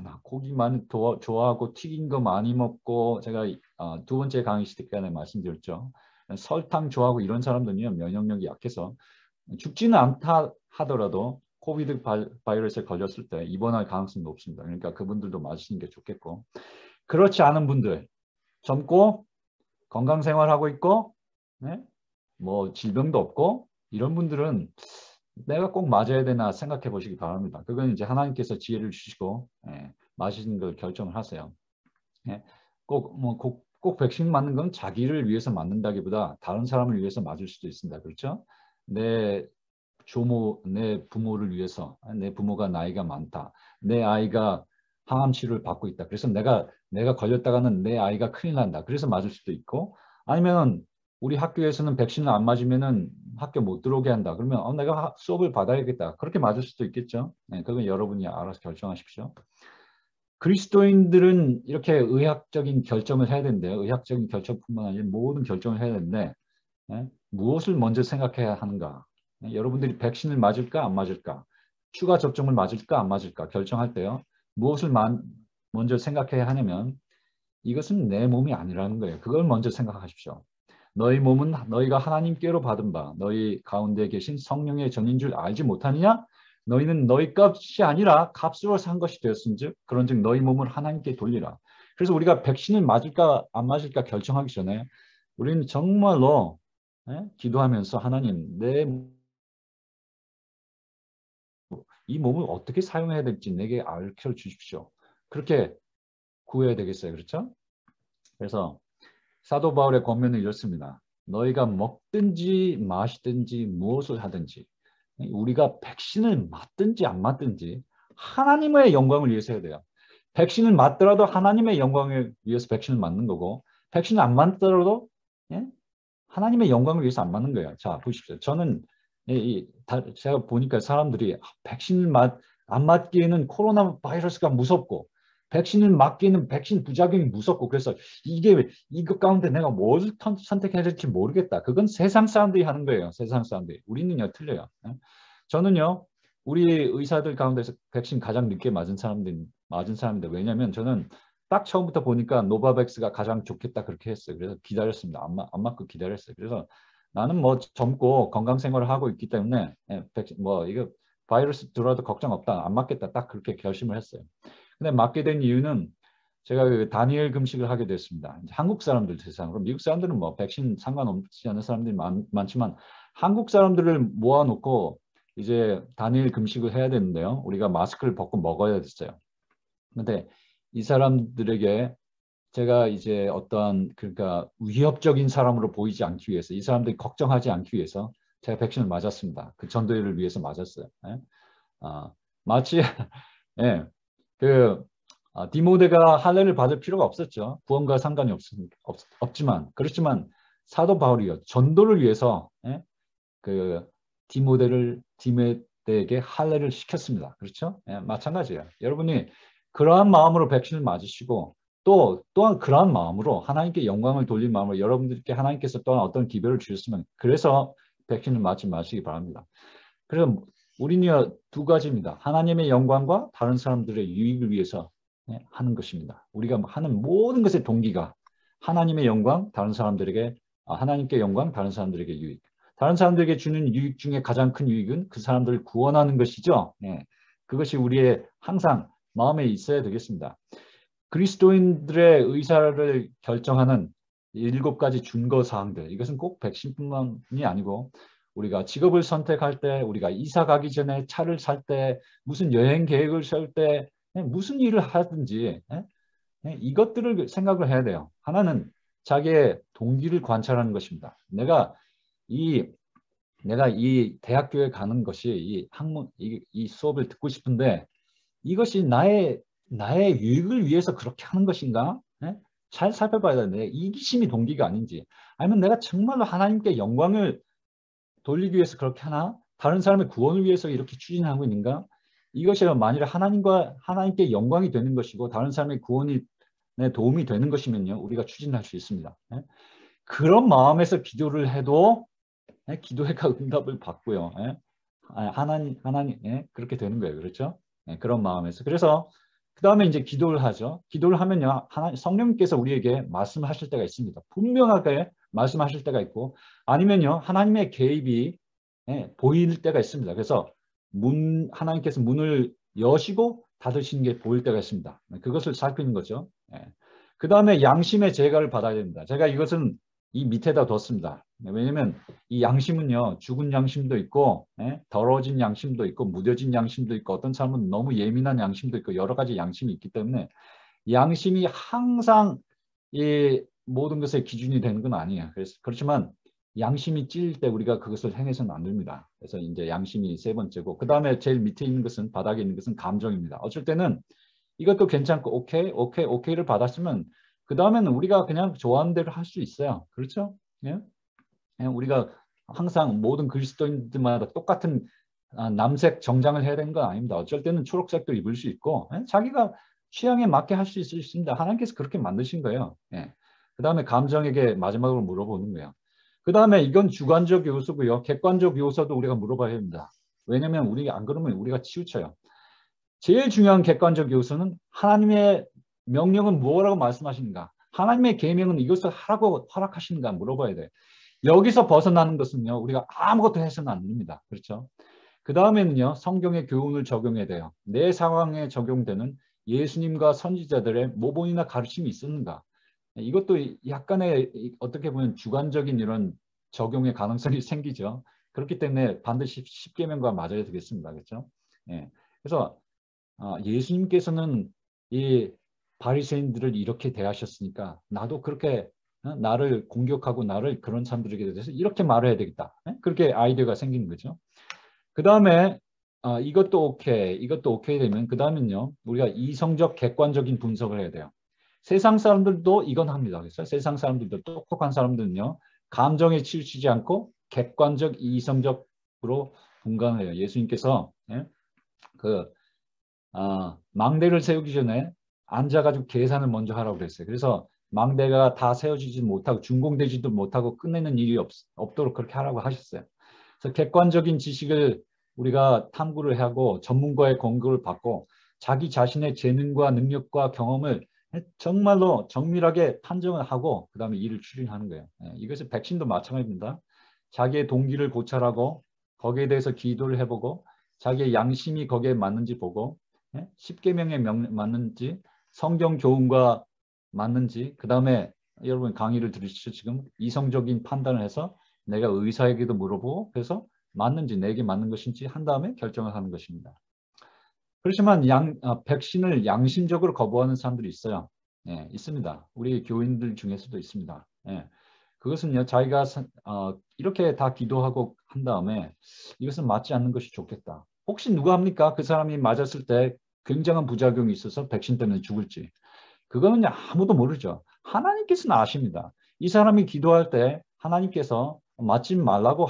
나 고기 많이 좋아하고 튀긴 거 많이 먹고 제가 두 번째 강의 시간에 말씀드렸죠. 설탕 좋아하고 이런 사람들은요. 면역력이 약해서 죽지는 않다 하더라도 코비드 바이러스에 걸렸을 때 입원할 가능성이 높습니다. 그러니까 그분들도 맞으시는 게 좋겠고 그렇지 않은 분들 젊고 건강 생활하고 있고 네? 뭐 질병도 없고 이런 분들은 내가 꼭 맞아야 되나 생각해 보시기 바랍니다. 그건 이제 하나님께서 지혜를 주시고 맞으시는 걸 결정을 하세요. 예? 꼭 백신 맞는 건 자기를 위해서 맞는다기보다 다른 사람을 위해서 맞을 수도 있습니다. 그렇죠? 내 부모를 위해서 내 부모가 나이가 많다. 내 아이가 항암 치료를 받고 있다. 그래서 내가 걸렸다가는 내 아이가 큰일 난다. 그래서 맞을 수도 있고 아니면 우리 학교에서는 백신을 안 맞으면은 학교 못 들어오게 한다. 그러면 내가 수업을 받아야겠다. 그렇게 맞을 수도 있겠죠. 네, 그건 여러분이 알아서 결정하십시오. 그리스도인들은 이렇게 의학적인 결정을 해야 되는데요. 의학적인 결정뿐만 아니라 모든 결정을 해야 되는데 무엇을 먼저 생각해야 하는가? 여러분들이 백신을 맞을까 안 맞을까? 추가 접종을 맞을까 안 맞을까? 결정할 때요. 무엇을 먼저 생각해야 하냐면 이것은 내 몸이 아니라는 거예요. 그걸 먼저 생각하십시오. 너희 몸은 너희가 하나님께로 받은 바 너희 가운데 계신 성령의 전인 줄 알지 못하느냐? 너희는 너희 값이 아니라 값으로 산 것이 되었은즉 그런즉 너희 몸을 하나님께 돌리라. 그래서 우리가 백신을 맞을까 안 맞을까 결정하기 전에 우리는 정말로 기도하면서 하나님 이 몸을 어떻게 사용해야 될지 내게 알려 주십시오. 그렇게 구해야 되겠어요. 그렇죠? 그래서 사도 바울의 권면은 이렇습니다. 너희가 먹든지 마시든지 무엇을 하든지 우리가 백신을 맞든지 안 맞든지 하나님의 영광을 위해서 해야 돼요. 백신을 맞더라도 하나님의 영광을 위해서 백신을 맞는 거고 백신을 안 맞더라도 하나님의 영광을 위해서 안 맞는 거예요. 자, 보십시오. 저는 제가 보니까 사람들이 백신을 안 맞기에는 코로나 바이러스가 무섭고 백신을 맞기에는 백신 부작용이 무섭고 그래서 이거 가운데 내가 뭘 선택해야 될지 모르겠다. 그건 세상 사람들이 하는 거예요. 세상 사람들이. 우리는요 틀려요. 저는요 우리 의사들 가운데서 백신 가장 늦게 맞은 사람인데 왜냐하면 저는 딱 처음부터 보니까 노바백스가 가장 좋겠다 그렇게 했어요. 그래서 기다렸습니다. 안 맞고 기다렸어요. 그래서 나는 뭐 젊고 건강 생활을 하고 있기 때문에 백신 뭐 이거 바이러스 들어도 걱정 없다. 안 맞겠다. 딱 그렇게 결심을 했어요. 근데 맞게 된 이유는 제가 그 다니엘 금식을 하게 됐습니다. 한국 사람들 대상으로 미국 사람들은 뭐 백신 상관없지 않은 사람들이 많지만 한국 사람들을 모아놓고 이제 다니엘 금식을 해야 되는데요. 우리가 마스크를 벗고 먹어야 됐어요. 근데 이 사람들에게 제가 이제 어떠한 그러니까 위협적인 사람으로 보이지 않기 위해서 이 사람들이 걱정하지 않기 위해서 제가 백신을 맞았습니다. 그 전도회를 위해서 맞았어요. 마치 예, 디모데가 할례를 받을 필요가 없었죠. 구원과 상관이 없지만 그렇지만 사도 바울이요 전도를 위해서 그 디모데에게 할례를 시켰습니다. 그렇죠? 마찬가지예요. 여러분이 그러한 마음으로 백신을 맞으시고 또한 그러한 마음으로 하나님께 영광을 돌린 마음으로 여러분들께 하나님께서 또한 어떤 기별을 주셨으면 그래서 백신을 맞지 마시기 바랍니다. 그래서 우리는 두 가지입니다. 하나님의 영광과 다른 사람들의 유익을 위해서 하는 것입니다. 우리가 하는 모든 것의 동기가 하나님의 영광, 다른 사람들에게 하나님께 영광, 다른 사람들에게 유익. 다른 사람들에게 주는 유익 중에 가장 큰 유익은 그 사람들을 구원하는 것이죠. 그것이 우리의 항상 마음에 있어야 되겠습니다. 그리스도인들의 의사를 결정하는 7가지 준거 사항들. 이것은 꼭 백신뿐만이 아니고 우리가 직업을 선택할 때, 우리가 이사 가기 전에 차를 살 때, 무슨 여행 계획을 세울 때, 무슨 일을 하든지 이것들을 생각을 해야 돼요. 하나는 자기의 동기를 관찰하는 것입니다. 내가 이 대학교에 가는 것이 이 학문 이 수업을 듣고 싶은데 이것이 나의 유익을 위해서 그렇게 하는 것인가? 잘 살펴봐야 되는데 이기심이 동기가 아닌지 아니면 내가 정말로 하나님께 영광을 돌리기 위해서 그렇게 하나? 다른 사람의 구원을 위해서 이렇게 추진하고 있는가? 이것이 만일에 하나님께 영광이 되는 것이고 다른 사람의 구원이 도움이 되는 것이면요. 우리가 추진할 수 있습니다. 그런 마음에서 기도를 해도 기도회가 응답을 받고요. 하나님 그렇게 되는 거예요. 그렇죠? 그런 마음에서. 그래서 그 다음에 이제 기도를 하죠. 기도를 하면요. 성령님께서 우리에게 말씀하실 때가 있습니다. 분명하게 말씀하실 때가 있고 아니면요. 하나님의 개입이 보일 때가 있습니다. 그래서 하나님께서 문을 여시고 닫으시는 게 보일 때가 있습니다. 그것을 살피는 거죠. 그 다음에 양심의 제가를 받아야 됩니다. 제가 이것은 이 밑에다 뒀습니다. 왜냐하면 이 양심은요. 죽은 양심도 있고 더러워진 양심도 있고 무뎌진 양심도 있고 어떤 사람은 너무 예민한 양심도 있고 여러 가지 양심이 있기 때문에 양심이 항상 이 모든 것의 기준이 되는 건 아니에요. 그렇지만 양심이 찔릴 때 우리가 그것을 행해서는 안 됩니다. 그래서 이제 양심이 세 번째고 그 다음에 제일 밑에 있는 것은 바닥에 있는 것은 감정입니다. 어쩔 때는 이것도 괜찮고 오케이를 받았으면 그 다음에는 우리가 그냥 좋아하는 대로 할 수 있어요. 그렇죠? 우리가 항상 모든 그리스도인들마다 똑같은 남색 정장을 해야 되는 건 아닙니다. 어쩔 때는 초록색도 입을 수 있고 자기가 취향에 맞게 할 수 있습니다. 하나님께서 그렇게 만드신 거예요. 그 다음에 감정에게 마지막으로 물어보는 거예요. 그 다음에 이건 주관적 요소고요. 객관적 요소도 우리가 물어봐야 합니다. 왜냐하면 우리가 안 그러면 우리가 치우쳐요. 제일 중요한 객관적 요소는 하나님의 명령은 무엇이라고 말씀하시는가? 하나님의 계명은 이것을 하라고 허락하시는가 물어봐야 돼요. 여기서 벗어나는 것은요. 우리가 아무것도 해서는 안 됩니다. 그렇죠? 그 다음에는요. 성경의 교훈을 적용해야 돼요. 내 상황에 적용되는 예수님과 선지자들의 모본이나 가르침이 있었는가? 이것도 약간의 어떻게 보면 주관적인 이런 적용의 가능성이 생기죠. 그렇기 때문에 반드시 십계명과 맞아야 되겠습니다. 그렇죠? 예. 그래서 예수님께서는 이 바리새인들을 이렇게 대하셨으니까 나도 그렇게 나를 공격하고 나를 그런 사람들에게 대해서 이렇게 말해야 되겠다. 그렇게 아이디어가 생기는 거죠. 그 다음에 이것도 오케이 되면 그 다음은요. 우리가 이성적 객관적인 분석을 해야 돼요. 세상 사람들도 이건 합니다. 그래서 세상 사람들도 똑똑한 사람들은요. 감정에 치우치지 않고 객관적 이성적으로 분간을 해요. 예수님께서 망대를 세우기 전에 앉아가지고 계산을 먼저 하라고 그랬어요. 그래서 망대가 다 세워지지 못하고 준공되지도 못하고 끝내는 일이 없도록 그렇게 하라고 하셨어요. 그래서 객관적인 지식을 우리가 탐구를 하고 전문가의 권고를 받고 자기 자신의 재능과 능력과 경험을 정말로 정밀하게 판정을 하고 그 다음에 일을 추진하는 거예요. 이것은 백신도 마찬가지입니다. 자기의 동기를 고찰하고 거기에 대해서 기도를 해보고 자기의 양심이 거기에 맞는지 보고 십계명에 맞는지 성경 교훈과 맞는지 그 다음에 여러분 강의를 들으시죠. 지금 이성적인 판단을 해서 내가 의사에게도 물어보고 그래서 맞는지 내게 맞는 것인지 한 다음에 결정을 하는 것입니다. 그렇지만 백신을 양심적으로 거부하는 사람들이 있어요. 예, 있습니다. 우리 교인들 중에서도 있습니다. 예, 그것은요 자기가 이렇게 다 기도하고 한 다음에 이것은 맞지 않는 것이 좋겠다. 혹시 누가 합니까? 그 사람이 맞았을 때 굉장한 부작용이 있어서 백신 때문에 죽을지. 그거는 아무도 모르죠. 하나님께서는 아십니다. 이 사람이 기도할 때 하나님께서 맞지 말라고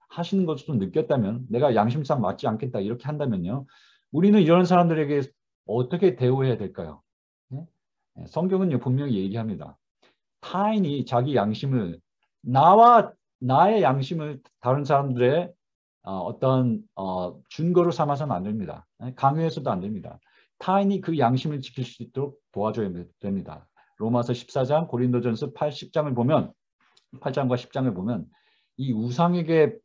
하시는 것도 느꼈다면 내가 양심상 맞지 않겠다 이렇게 한다면요. 우리는 이런 사람들에게 어떻게 대우해야 될까요? 네? 성경은 분명히 얘기합니다. 타인이 자기 양심을 나의 양심을 다른 사람들의 어떤 준거로 삼아서는 안 됩니다. 강요해서도 안 됩니다. 타인이 그 양심을 지킬 수 있도록 도와줘야 됩니다. 로마서 14장, 고린도전서 8장과 10장을 보면 이 우상에게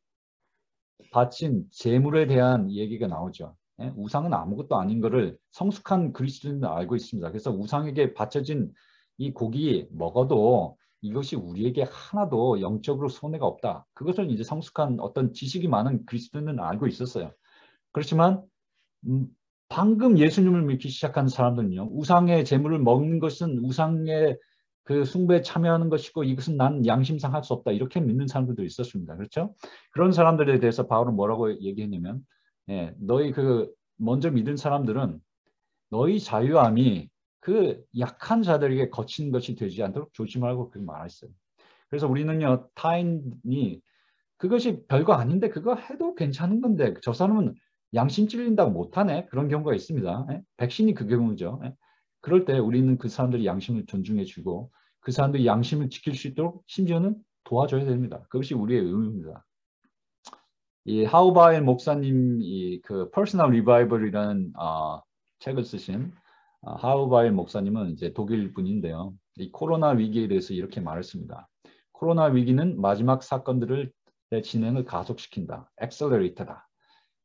바친 재물에 대한 얘기가 나오죠. 우상은 아무것도 아닌 것을 성숙한 그리스도인은 알고 있습니다. 그래서 우상에게 바쳐진 이 고기 먹어도 이것이 우리에게 하나도 영적으로 손해가 없다. 그것을 이제 성숙한 어떤 지식이 많은 그리스도인은 알고 있었어요. 그렇지만 방금 예수님을 믿기 시작한 사람들은요. 우상의 재물을 먹는 것은 우상의 그 숭배에 참여하는 것이고 이것은 난 양심상 할 수 없다. 이렇게 믿는 사람들도 있었습니다. 그렇죠? 그런 사람들에 대해서 바울은 뭐라고 얘기했냐면 너희 먼저 믿은 사람들은 너희 자유함이 그 약한 자들에게 거친 것이 되지 않도록 조심하라고 그렇게 말했어요. 그래서 우리는요. 타인이 그것이 별거 아닌데 그거 해도 괜찮은 건데 저 사람은 양심 찔린다고 못하네. 그런 경우가 있습니다. 백신이 그 경우죠. 그럴 때 우리는 그 사람들의 양심을 존중해 주고 그 사람들이 양심을 지킬 수 있도록 심지어는 도와줘야 됩니다. 그것이 우리의 의무입니다. 이 하우바일 목사님이 그 퍼스널 리바이벌이라는 책을 쓰신 하우바일 목사님은 이제 독일 분인데요. 이 코로나 위기에 대해서 이렇게 말했습니다. 코로나 위기는 마지막 사건들의 진행을 가속시킨다. 엑셀러레이터다.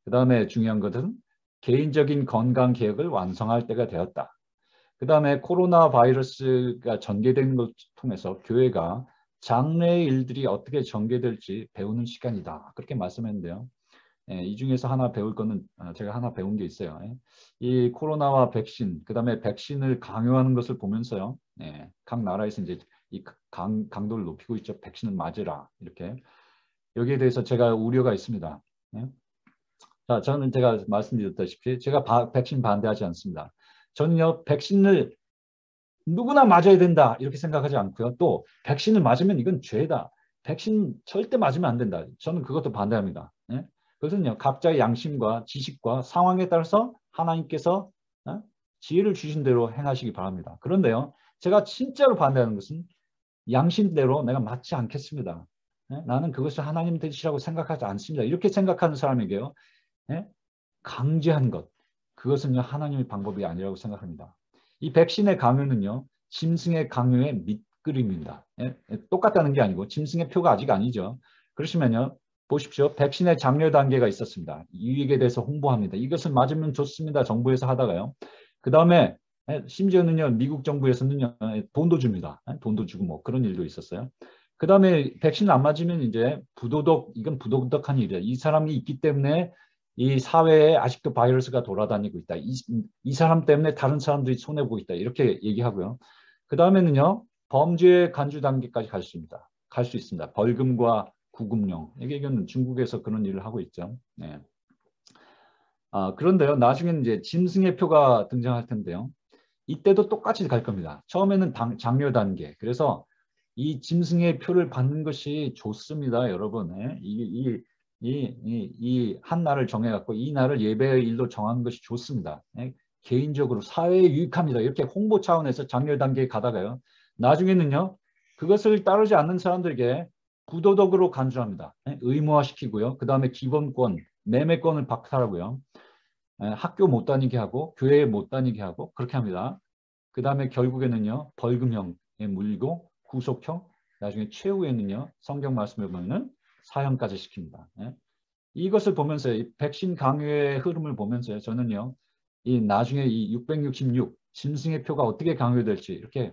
그 다음에 중요한 것은 개인적인 건강 계획을 완성할 때가 되었다. 그 다음에 코로나 바이러스가 전개되는 것을 통해서 교회가 장래의 일들이 어떻게 전개될지 배우는 시간이다. 그렇게 말씀했는데요. 이 중에서 하나 배울 거는 제가 하나 배운 게 있어요. 이 코로나와 백신, 그 다음에 백신을 강요하는 것을 보면서요. 각 나라에서 이제 이 강도를 높이고 있죠. 백신을 맞으라. 이렇게. 여기에 대해서 제가 우려가 있습니다. 자, 저는 제가 말씀드렸다시피 제가 백신 반대하지 않습니다. 저는요, 백신을 누구나 맞아야 된다 이렇게 생각하지 않고요. 또 백신을 맞으면 이건 죄다. 백신 절대 맞으면 안 된다. 저는 그것도 반대합니다. 그것은요, 각자의 양심과 지식과 상황에 따라서 하나님께서 지혜를 주신 대로 행하시기 바랍니다. 그런데요, 제가 진짜로 반대하는 것은 양심대로 내가 맞지 않겠습니다. 나는 그것이 하나님 뜻이라고 생각하지 않습니다. 이렇게 생각하는 사람에게요. 강제한 것. 그것은요. 하나님의 방법이 아니라고 생각합니다. 이 백신의 강요는요. 짐승의 강요의 밑그림입니다. 똑같다는 게 아니고 짐승의 표가 아직 아니죠. 그러시면요. 보십시오. 백신의 장려 단계가 있었습니다. 유익에 대해서 홍보합니다. 이것을 맞으면 좋습니다. 정부에서 하다가요. 그 다음에 심지어는요, 미국 정부에서는요, 돈도 줍니다. 돈도 주고 뭐 그런 일도 있었어요. 그 다음에 백신 안 맞으면 이제 이건 부도덕한 일이야. 이 사람이 있기 때문에 이 사회에 아직도 바이러스가 돌아다니고 있다. 이 사람 때문에 다른 사람들이 손해보고 있다. 이렇게 얘기하고요. 그 다음에는요, 범죄 간주 단계까지 갈 수 있습니다. 갈 수 있습니다. 벌금과 구금령. 이건 중국에서 그런 일을 하고 있죠. 네. 그런데요, 나중에는 이제 짐승의 표가 등장할 텐데요. 이때도 똑같이 갈 겁니다. 처음에는 장려 단계. 그래서 이 짐승의 표를 받는 것이 좋습니다, 여러분. 한 날을 정해갖고 이 날을 예배의 일로 정하는 것이 좋습니다. 개인적으로 사회에 유익합니다. 이렇게 홍보 차원에서 장려 단계에 가다가요. 나중에는요, 그것을 따르지 않는 사람들에게 부도덕으로 간주합니다. 의무화시키고요. 그 다음에 기본권, 매매권을 박탈하고요. 학교 못 다니게 하고 교회 못 다니게 하고 그렇게 합니다. 그 다음에 결국에는요, 벌금형에 물리고 구속형, 나중에 최후에는요, 성경 말씀을 보면 사형까지 시킵니다. 이것을 보면서 이 백신 강요의 흐름을 보면서 저는요, 이 나중에 이 666 짐승의 표가 어떻게 강요될지 이렇게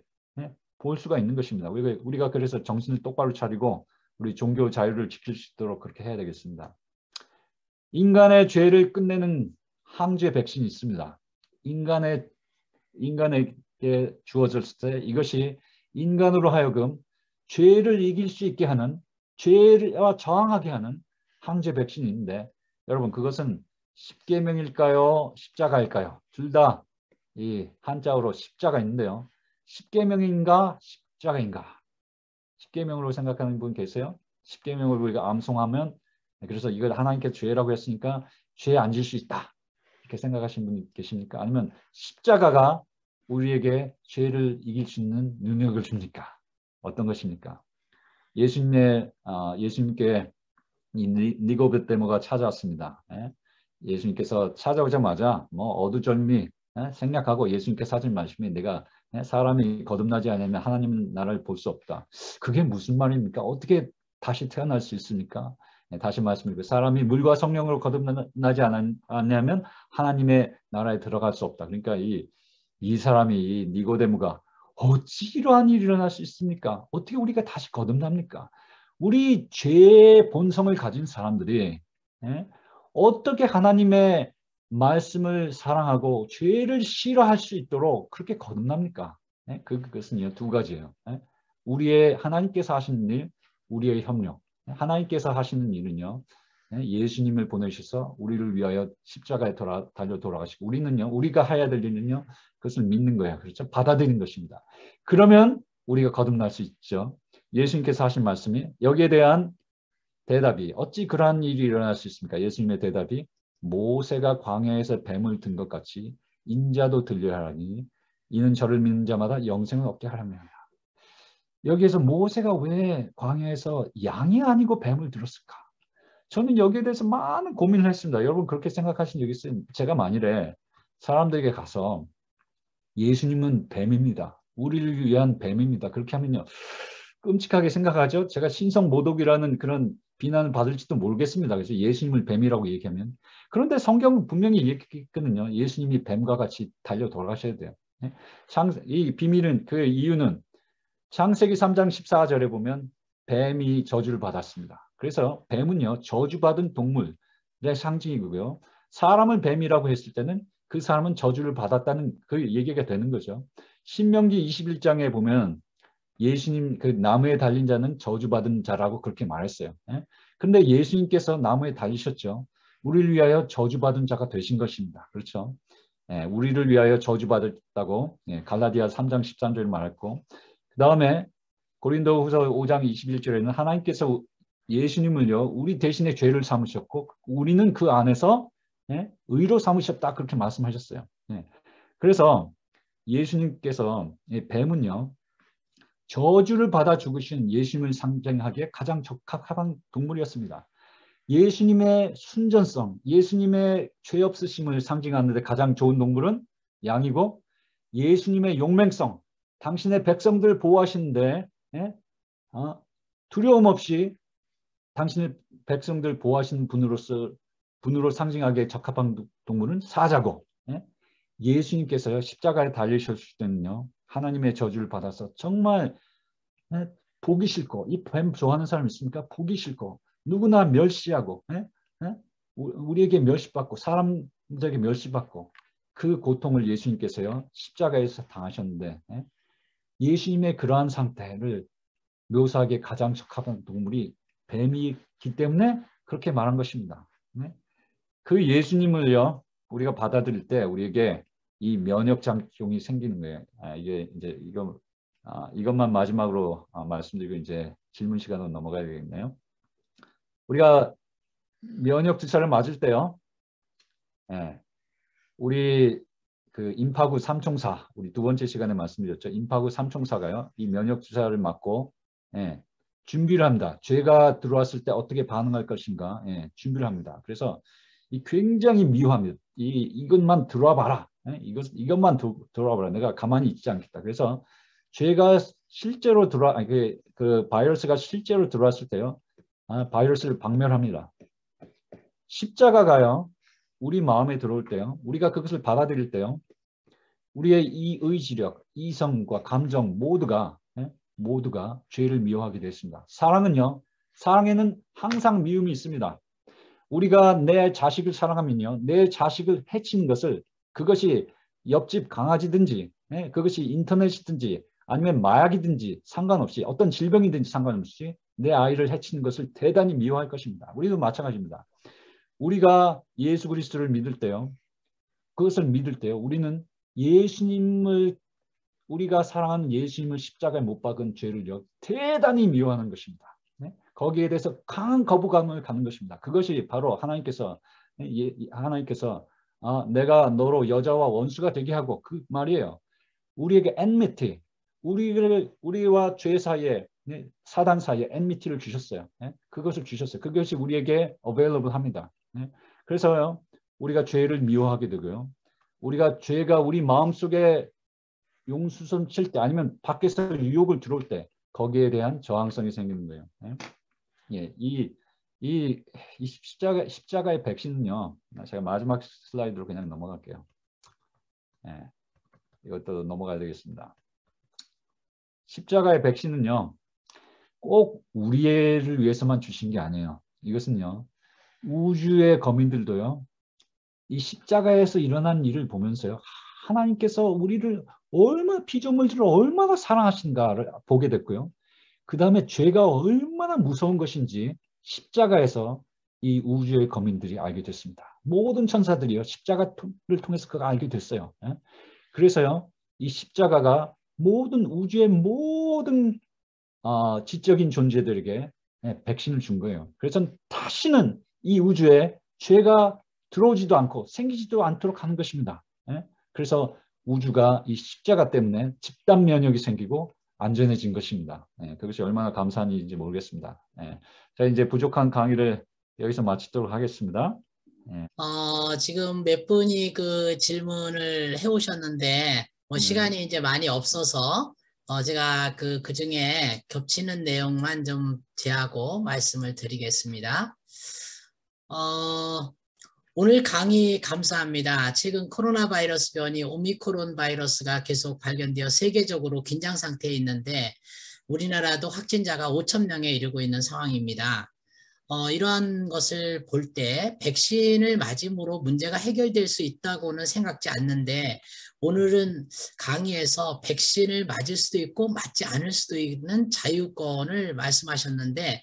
볼 수가 있는 것입니다. 우리가 그래서 정신을 똑바로 차리고 우리 종교 자유를 지킬 수 있도록 그렇게 해야 되겠습니다. 인간의 죄를 끝내는 항체 백신이 있습니다. 인간에게 주어졌을 때 이것이 인간으로 하여금 죄를 이길 수 있게 하는, 죄와 저항하게 하는 항체 백신이 있는데, 여러분 그것은 십계명일까요? 십자가일까요? 둘 다 이 한자어로 십자가 있는데요. 십계명인가 십자가인가? 십계명으로 생각하는 분 계세요? 십계명을 우리가 암송하면, 그래서 이걸 하나님께서 죄라고 했으니까 죄에 안 질 수 있다, 이렇게 생각하시는 분 계십니까? 아니면 십자가가 우리에게 죄를 이길 수 있는 능력을 줍니까? 어떤 것입니까? 예수님께 이 니고데모가 찾아왔습니다. 예수님께서 찾아오자마자 뭐 어두절미 생략하고 예수님께서 하신 말씀이, 내가 사람이 거듭나지 않으면 하나님 나라를 볼 수 없다. 그게 무슨 말입니까? 어떻게 다시 태어날 수 있습니까? 다시 말씀드리고, 사람이 물과 성령으로 거듭나지 않냐면 하나님의 나라에 들어갈 수 없다. 그러니까 이 사람이, 이 니고데모가 어찌 이러한 일이 일어날 수 있습니까? 어떻게 우리가 다시 거듭납니까? 우리 죄의 본성을 가진 사람들이 어떻게 하나님의 말씀을 사랑하고 죄를 싫어할 수 있도록 그렇게 거듭납니까? 그것은요, 두 가지예요. 우리의 하나님께서 하시는 일, 우리의 협력. 하나님께서 하시는 일은요, 예수님을 보내셔서 우리를 위하여 십자가에 달려 돌아가시고, 우리는요, 우리가 해야 될 일은요, 그것을 믿는 거예요. 그렇죠? 받아들이는 것입니다. 그러면 우리가 거듭날 수 있죠. 예수님께서 하신 말씀이, 여기에 대한 대답이, 어찌 그러한 일이 일어날 수 있습니까? 예수님의 대답이, 모세가 광야에서 뱀을 든 것 같이 인자도 들려야 하니 이는 저를 믿는 자마다 영생을 얻게 하려니라. 여기에서 모세가 왜 광야에서 양이 아니고 뱀을 들었을까? 저는 여기에 대해서 많은 고민을 했습니다. 여러분 그렇게 생각하신 적 있어요? 제가 만일에 사람들에게 가서 예수님은 뱀입니다, 우리를 위한 뱀입니다, 그렇게 하면요, 끔찍하게 생각하죠. 제가 신성모독이라는 그런 비난을 받을지도 모르겠습니다. 그래서 예수님을 뱀이라고 얘기하면. 그런데 성경은 분명히 얘기했거든요. 예수님이 뱀과 같이 달려 돌아가셔야 돼요. 이 비밀은, 그 이유는 창세기 3장 14절에 보면 뱀이 저주를 받았습니다. 그래서 뱀은요, 저주받은 동물의 상징이고요. 사람을 뱀이라고 했을 때는 그 사람은 저주를 받았다는 그 얘기가 되는 거죠. 신명기 21장에 보면 예수님, 그 나무에 달린 자는 저주받은 자라고 그렇게 말했어요. 그런데 예수님께서 나무에 달리셨죠. 우리를 위하여 저주받은 자가 되신 것입니다. 그렇죠? 우리를 위하여 저주받았다고 갈라디아 3장 13절에 말했고, 그 다음에 고린도후서 5장 21절에는 하나님께서 예수님을요, 우리 대신에 죄를 삼으셨고 우리는 그 안에서 의로 삼으셨다, 그렇게 말씀하셨어요. 그래서 예수님께서, 뱀은요, 저주를 받아 죽으신 예수님을 상징하기에 가장 적합한 동물이었습니다. 예수님의 순전성, 예수님의 죄 없으심을 상징하는데 가장 좋은 동물은 양이고, 예수님의 용맹성, 당신의 백성들 보호하시는데 두려움 없이 당신의 백성들 보호하시는 분으로 상징하기에 적합한 동물은 사자고, 예수님께서요 십자가에 달리셨을 때는요 하나님의 저주를 받아서 정말 보기 싫고 이 뱀 좋아하는 사람 있습니까? 보기 싫고 누구나 멸시하고 우리에게 멸시받고 사람들에게 멸시받고 그 고통을 예수님께서요 십자가에서 당하셨는데 예수님의 그러한 상태를 묘사하기에 가장 적합한 동물이 뱀이기 때문에 그렇게 말한 것입니다. 그 예수님을요 우리가 받아들일 때 우리에게 이 면역 작용이 생기는 거예요. 이게 이제 이것만 마지막으로 말씀드리고 이제 질문 시간으로 넘어가야 되겠네요. 우리가 면역 주사를 맞을 때요, 우리 그 임파구 삼총사 우리 두 번째 시간에 말씀드렸죠. 임파구 삼총사가요 이 면역 주사를 맞고 준비를 합니다. 죄가 들어왔을 때 어떻게 반응할 것인가 준비를 합니다. 그래서 이 굉장히 미워합니다. 이것만 들어와 봐라. 이것만 들어와 봐라. 내가 가만히 있지 않겠다. 그래서 죄가 실제로 그 바이러스가 실제로 들어왔을 때요. 바이러스를 박멸합니다. 십자가가요. 우리 마음에 들어올 때요. 우리가 그것을 받아들일 때요. 우리의 이 의지력, 이성과 감정 모두가 죄를 미워하게 됐습니다. 사랑에는 항상 미움이 있습니다. 우리가 내 자식을 사랑하면요. 내 자식을 해치는 것을 그것이 옆집 강아지든지 그것이 인터넷이든지 아니면 마약이든지 상관없이 어떤 질병이든지 상관없이 내 아이를 해치는 것을 대단히 미워할 것입니다. 우리도 마찬가지입니다. 우리가 예수 그리스도를 믿을 때요. 그것을 믿을 때요. 우리는 우리가 사랑하는 예수님을 십자가에 못 박은 죄를요. 대단히 미워하는 것입니다. 거기에 대해서 강한 거부감을 갖는 것입니다. 그것이 바로 하나님께서 내가 너로 여자와 원수가 되게 하고 그 말이에요. 우리에게 enmity, 우리와 죄 사이에 사단 사이에 enmity를 주셨어요. 그것을 주셨어요. 그것이 우리에게 available 합니다. 그래서요. 우리가 죄를 미워하게 되고요. 죄가 우리 마음속에 용수선 칠 때 아니면 밖에서 유혹을 들어올 때 거기에 대한 저항성이 생기는 거예요. 이 십자가의 백신은요. 제가 마지막 슬라이드로 그냥 넘어갈게요. 이것도 넘어가야 되겠습니다. 십자가의 백신은요. 꼭 우리를 위해서만 주신 게 아니에요. 이것은요. 우주의 거민들도요. 이 십자가에서 일어난 일을 보면서요. 하나님께서 우리를 피조물들을 얼마나 사랑하신가를 보게 됐고요. 그 다음에 죄가 얼마나 무서운 것인지 십자가에서 이 우주의 거민들이 알게 됐습니다. 모든 천사들이요. 십자가를 통해서 그가 알게 됐어요. 그래서요. 이 십자가가 우주의 모든 지적인 존재들에게 백신을 준 거예요. 그래서 다시는 이 우주에 죄가 들어오지도 않고 생기지도 않도록 하는 것입니다. 그래서 우주가 이 십자가 때문에 집단 면역이 생기고 안전해진 것입니다. 그것이 얼마나 감사한 일인지 모르겠습니다. 자, 이제 부족한 강의를 여기서 마치도록 하겠습니다. 지금 몇 분이 그 질문을 해오셨는데 시간이 이제 많이 없어서 제가 그 중에 겹치는 내용만 좀 제하고 말씀을 드리겠습니다. 오늘 강의 감사합니다. 지금 코로나 바이러스 변이 오미크론 바이러스가 계속 발견되어 세계적으로 긴장 상태에 있는데 우리나라도 확진자가 5,000명에 이르고 있는 상황입니다. 이러한 것을 볼 때 백신을 맞음으로 문제가 해결될 수 있다고는 생각지 않는데 오늘은 강의에서 백신을 맞을 수도 있고 맞지 않을 수도 있는 자유권을 말씀하셨는데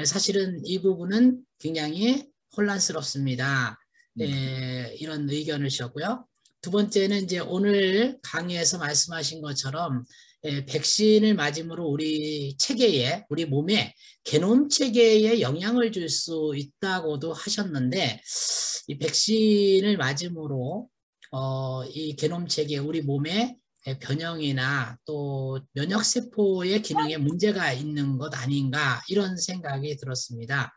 사실은 이 부분은 굉장히 혼란스럽습니다. 이런 의견을 주셨고요. 두 번째는 이제 오늘 강의에서 말씀하신 것처럼 백신을 맞음으로 우리 체계에, 우리 몸에 게놈 체계에 영향을 줄 수 있다고도 하셨는데 이 백신을 맞음으로 이 게놈 체계, 우리 몸의 변형이나 또 면역세포의 기능에 문제가 있는 것 아닌가 이런 생각이 들었습니다.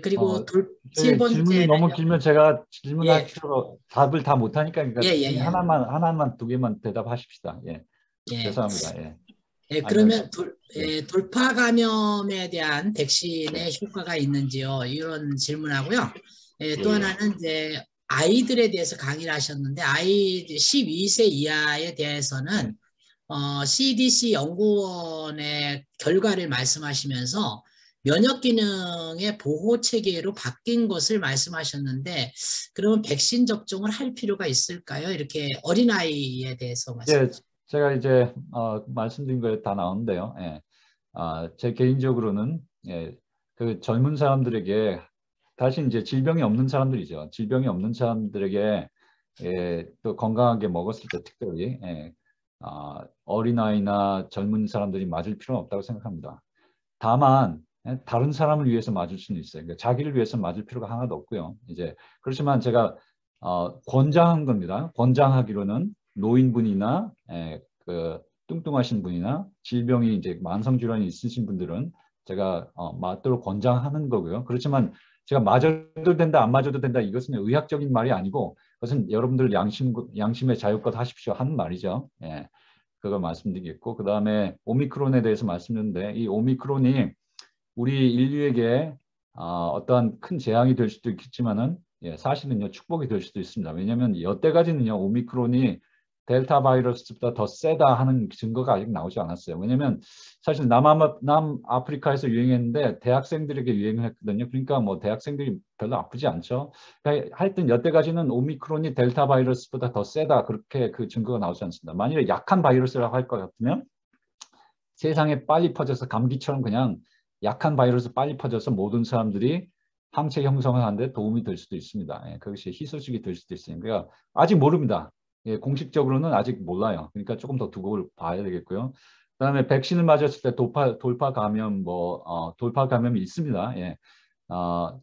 그리고 세 번째는 질문이 너무 길면 제가 질문할 필요로 답을 다 못하니까 하나만 두 개만 대답하십시다. 죄송합니다. 그러면 돌파 감염에 대한 백신의 효과가 있는지요? 이런 질문하고요. 또 하나는 이제 아이들에 대해서 강의를 하셨는데 아이 12세 이하에 대해서는 CDC 연구원의 결과를 말씀하시면서 면역 기능의 보호 체계로 바뀐 것을 말씀하셨는데 그러면 백신 접종을 할 필요가 있을까요? 이렇게 어린아이에 대해서 말씀. 예, 제가 이제 말씀드린 거에 다 나오는데요. 예. 제 개인적으로는 예, 그 젊은 사람들에게 다시 이제 질병이 없는 사람들이죠. 질병이 없는 사람들에게 예, 또 건강하게 먹었을 때 특별히 예, 어린아이나 젊은 사람들이 맞을 필요는 없다고 생각합니다. 다만 예, 다른 사람을 위해서 맞을 수는 있어요. 그러니까 자기를 위해서 맞을 필요가 하나도 없고요. 이제 그렇지만 제가 권장한 겁니다. 권장하기로는 노인분이나 그 뚱뚱하신 분이나 질병이 이제 만성 질환이 있으신 분들은 제가 맞도록 권장하는 거고요. 그렇지만 제가 맞아도 된다, 안 맞아도 된다 이것은 의학적인 말이 아니고 그것은 여러분들 양심의 자유껏 하십시오 하는 말이죠. 예, 그걸 말씀드리겠고 그 다음에 오미크론에 대해서 말씀드렸는데 이 오미크론이 우리 인류에게 어떠한 큰 재앙이 될 수도 있겠지만은 예, 사실은요 축복이 될 수도 있습니다. 왜냐하면 여태까지는요 오미크론이 델타 바이러스보다 더 세다 하는 증거가 아직 나오지 않았어요. 왜냐하면 사실 남아프리카에서 유행했는데 대학생들에게 유행했거든요. 그러니까 뭐 대학생들이 별로 아프지 않죠. 그러니까 하여튼 여태까지는 오미크론이 델타 바이러스보다 더 세다 그렇게 그 증거가 나오지 않습니다. 만일에 약한 바이러스라고 할 것 같으면 세상에 빨리 퍼져서 감기처럼 그냥 약한 바이러스 빨리 퍼져서 모든 사람들이 항체 형성을 하는데 도움이 될 수도 있습니다. 예, 그것이 희소식이 될 수도 있으니까 그러니까 아직 모릅니다. 예, 공식적으로는 아직 몰라요. 그러니까 조금 더 두고 봐야 되겠고요. 그다음에 백신을 맞았을 때 돌파 감염 돌파 감염이 있습니다. 예.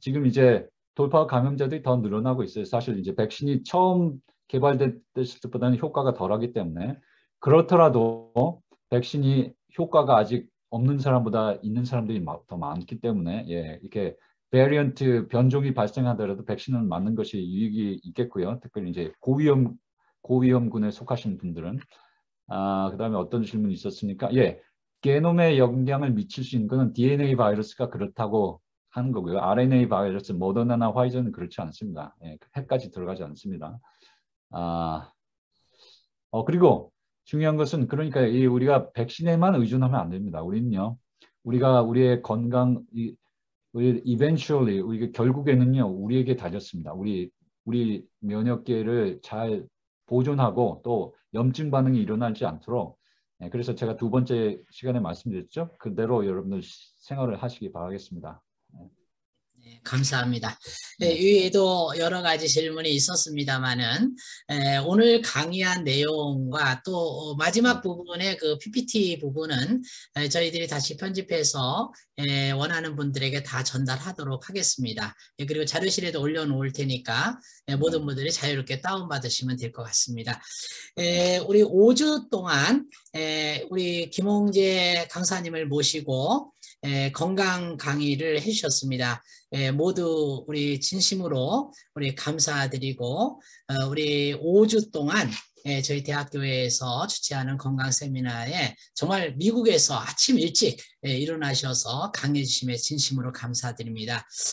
지금 이제 돌파 감염자들이 더 늘어나고 있어요. 사실 이제 백신이 처음 개발됐을 때보다는 효과가 덜하기 때문에 그렇더라도 백신이 효과가 아직 없는 사람보다 있는 사람들이 더 많기 때문에 예, 이렇게 베리언트 변종이 발생하더라도 백신을 맞는 것이 유익이 있겠고요. 특별히 이제 고위험군에 속하신 분들은 그다음에 어떤 질문이 있었습니까? 예, 게놈에 영향을 미칠 수 있는 것은 DNA 바이러스가 그렇다고 하는 거고요. RNA 바이러스, 모더나나 화이자는 그렇지 않습니다. 예, 핵까지 들어가지 않습니다. 그리고 중요한 것은 그러니까 우리가 백신에만 의존하면 안 됩니다. 우리는요, 우리의 건강, 우리 eventually 우리가 결국에는요 우리에게 달렸습니다. 우리 면역계를 잘 보존하고 또 염증 반응이 일어나지 않도록 그래서 제가 두 번째 시간에 말씀드렸죠. 그대로 여러분들 생활을 하시기 바라겠습니다. 네, 감사합니다. 네. 위에도 여러 가지 질문이 있었습니다만은 오늘 강의한 내용과 또 마지막 부분의 그 PPT 부분은 저희들이 다시 편집해서 원하는 분들에게 다 전달하도록 하겠습니다. 그리고 자료실에도 올려놓을 테니까 모든 분들이 자유롭게 다운받으시면 될 것 같습니다. 우리 5주 동안 우리 김홍재 강사님을 모시고 건강 강의를 해주셨습니다. 모두 우리 진심으로 우리 감사드리고 우리 5주 동안 저희 대학교에서 주최하는 건강 세미나에 정말 미국에서 아침 일찍 일어나셔서 강의해 주심에 진심으로 감사드립니다.